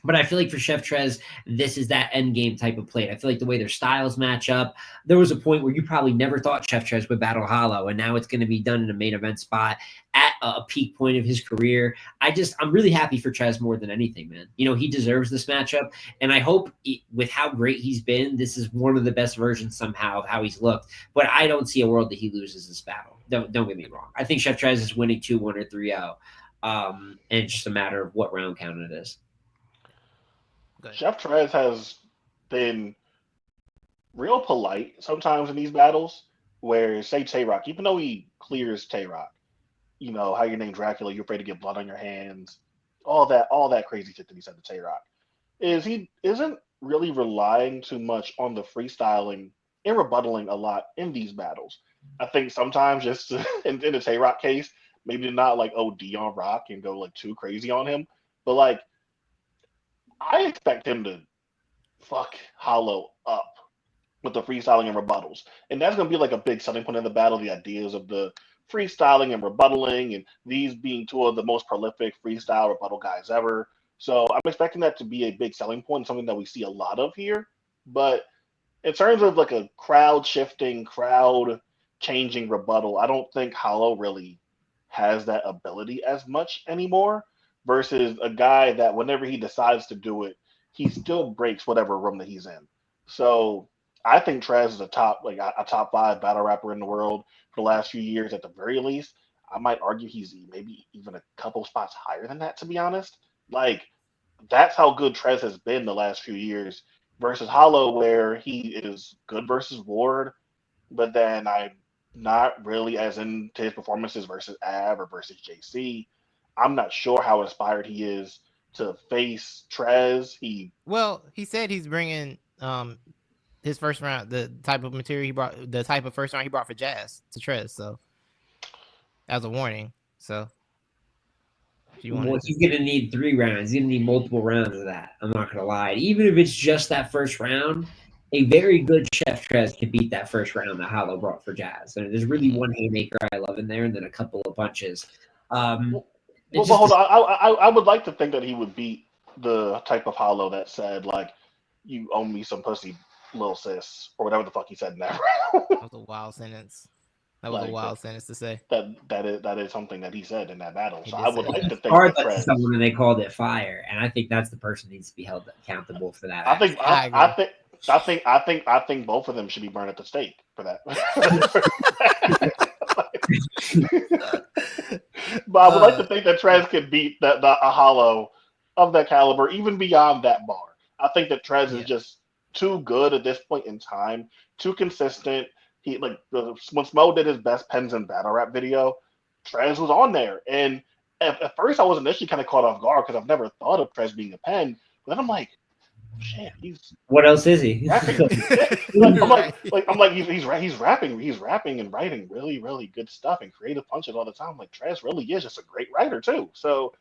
But I feel like for Chef Trez, this is that end game type of plate. I feel like the way their styles match up. There was a point where you probably never thought Chef Trez would battle Hollow, and now it's going to be done in a main event spot at a peak point of his career. I'm really happy for Trez more than anything, man. You know, he deserves this matchup, and I hope with how great he's been, this is one of the best versions somehow of how he's looked. But I don't see a world that he loses this battle. Don't get me wrong. I think Chef Trez is winning 2-1 or 3-0. And it's just a matter of what round count it is. Chef Trez has been real polite sometimes in these battles where, say, Tay-Rock, even though he clears Tay-Rock, you know, how your name Dracula, you're afraid to get blood on your hands, all that crazy shit that he said to Tay-Rock, is he isn't really relying too much on the freestyling and rebuttaling a lot in these battles. I think sometimes just in the Tay-Rock case, maybe not like OD on Rock and go like too crazy on him, but like I expect him to fuck Hollow up with the freestyling and rebuttals. And that's going to be like a big selling point in the battle, the ideas of the freestyling and rebuttaling, and these being two of the most prolific freestyle rebuttal guys ever. So I'm expecting that to be a big selling point, something that we see a lot of here. But in terms of like a crowd shifting, crowd changing rebuttal, I don't think Hollow really has that ability as much anymore versus a guy that whenever he decides to do it, he still breaks whatever room that he's in. So I think Trez is a top 5 battle rapper in the world for the last few years at the very least. I might argue he's maybe even a couple spots higher than that, to be honest. Like that's how good Trez has been the last few years versus Hollow, where he is good versus Ward, but then I'm not really as into his performances versus Av or versus JC. I'm not sure how inspired he is to face Trez. He said he's bringing his first round, the type of material he brought, the type of first round he brought for Jaz to Trez. So that was a warning. So he's going to need 3 rounds. He's going to need multiple rounds of that. I'm not going to lie. Even if it's just that first round, a very good Chef Trez can beat that first round that Hollow brought for Jaz. And there's really one haymaker I love in there, and then a couple of punches. Hold on. I would like to think that he would beat the type of Hollow that said, like, you owe me some pussy, little sis, or whatever the fuck he said in that round. That was a wild sentence. That was a wild sentence to say. That is something that he said in that battle. So I would like to think that Trez, someone and they called it fire, and I think that's the person needs to be held accountable for that. I think both of them should be burned at the stake for that. But I would like to think that Trez could beat a Hollow of that caliber, even beyond that bar. I think that Trez is just too good at this point in time, too consistent. He when Smo did his best pens and battle rap video, Trez was on there, and at first I was initially kind of caught off guard because I've never thought of Trez being a pen, but then I'm like, shit, what else is he? I'm like he's rapping and writing really, really good stuff and creative punches all the time. Like Trez really is just a great writer too. So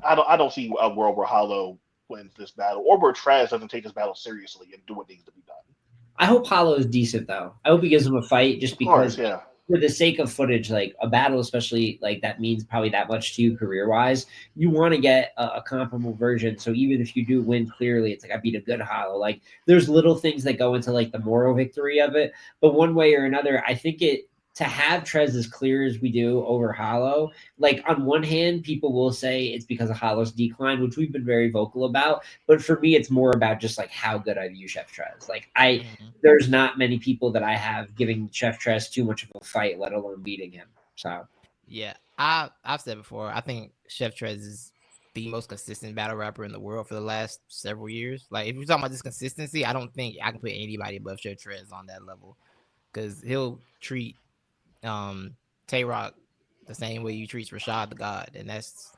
I don't see a world where Hollow wins this battle or where Trez doesn't take this battle seriously and do what needs to be done. I hope Hollow is decent though. I hope he gives him a fight just because for the sake of footage, like a battle, especially like that means probably that much to you career wise. You want to get a comparable version. So even if you do win clearly, it's like I beat a good Hollow. Like there's little things that go into like the moral victory of it. But one way or another, I think to have Trez as clear as we do over Hollow, like on one hand, people will say it's because of Hollow's decline, which we've been very vocal about. But for me, it's more about just like how good I view Chef Trez. Like there's not many people that I have giving Chef Trez too much of a fight, let alone beating him. So yeah, I've said before, I think Chef Trez is the most consistent battle rapper in the world for the last several years. Like if you're talking about this consistency, I don't think I can put anybody above Chef Trez on that level because he'll treat Tay-Rock the same way you treat Rashad the God, and it's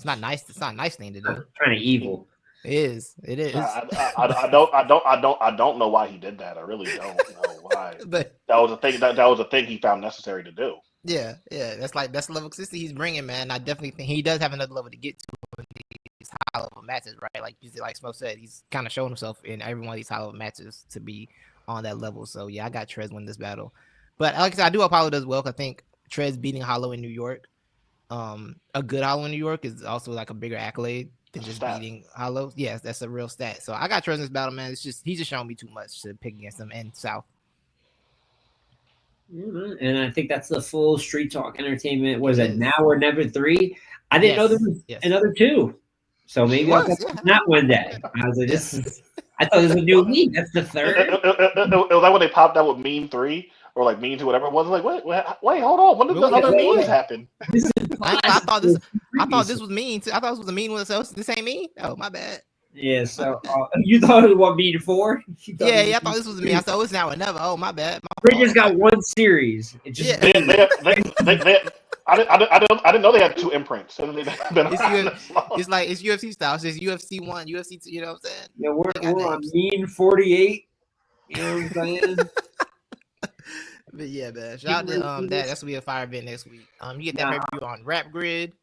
not nice. It's not a nice thing to do. Kind of evil. It is. I don't know why he did that. I really don't know why. But that was a thing. That was a thing he found necessary to do. Yeah. That's the level of consistency he's bringing, man. I definitely think he does have another level to get to in these high level matches, right? Like Smo said, he's kind of showing himself in every one of these high level matches to be on that level. So yeah, I got Trez win this battle. But like I said, I do hope Hollow does well. I think Trez beating Hollow in New York, a good Hollow in New York is also like a bigger accolade than just beating Hollow. Yes, that's a real stat. So I got trust in this battle, man. It's just he's just showing me too much to pick against him and South. And I think that's the full Street Talk Entertainment. Was it Now or Never 3? I didn't know there was another 2. So maybe I'll get that one day. I was like, I thought it was a new league. That's the 3rd. Was that when they popped out with Mean 3 or like Mean 2, whatever it was? Like, wait, hold on. When did the other means happen? I thought this was Mean. I thought this was a Mean one. So this ain't Mean. Oh, my bad. Yeah, so you thought it was Mean 4? I thought this was me. I thought it was Now or Never. Oh, my bad. Bridges got one series. It just I didn't know they had 2 imprints. It's like it's UFC style. It's UFC 1, UFC 2. You know what I'm saying? Yeah, we're on Mean 48. You know what I'm saying? But yeah, man. Shout out to that. That's gonna be a fire event next week. You get that pay-per-view on Rap Grid,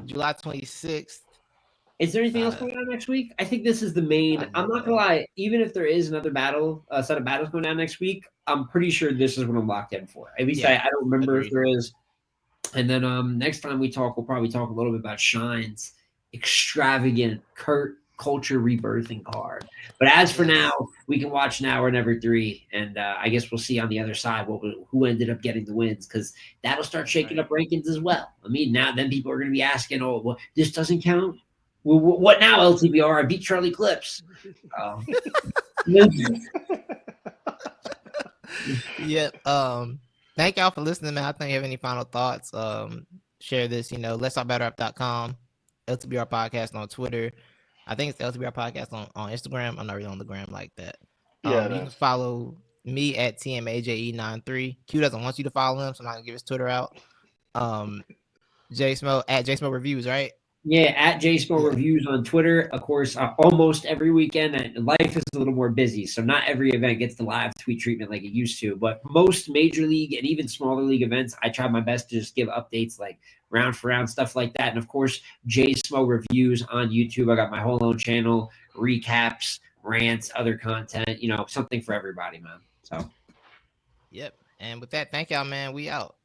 July 26th. Is there anything else going on next week? I think this is the main. I'm not gonna lie. Even if there is another battle, set of battles going down next week, I'm pretty sure this is what I'm locked in for. At least I don't remember if there is. And then next time we talk, we'll probably talk a little bit about Shine's extravagant culture rebirthing card. But as for now, we can watch Now or Never 3, and I guess we'll see on the other side who ended up getting the wins, because that'll start shaking up rankings as well. I mean, then people are going to be asking, "Oh, well, this doesn't count. Well, what now, LTBR? I beat Charlie Clips." Thank y'all for listening, man. I think you have any final thoughts. Share this, let's talk about rap.com, LTBR podcast on Twitter. I think it's LTBR podcast on Instagram. I'm not really on the gram like that. You can follow me at TMAJE93. Q doesn't want you to follow him, so I'm not gonna give his Twitter out. J Smo at J Smo Reviews, right? Yeah, at J Smo Reviews on Twitter. Of course, almost every weekend. And life is a little more busy, so not every event gets the live tweet treatment like it used to. But most major league and even smaller league events, I try my best to just give updates like round for round, stuff like that. And of course, J Smo Reviews on YouTube. I got my whole own channel, recaps, rants, other content. Something for everybody, man. So, yep. And with that, thank y'all, man. We out.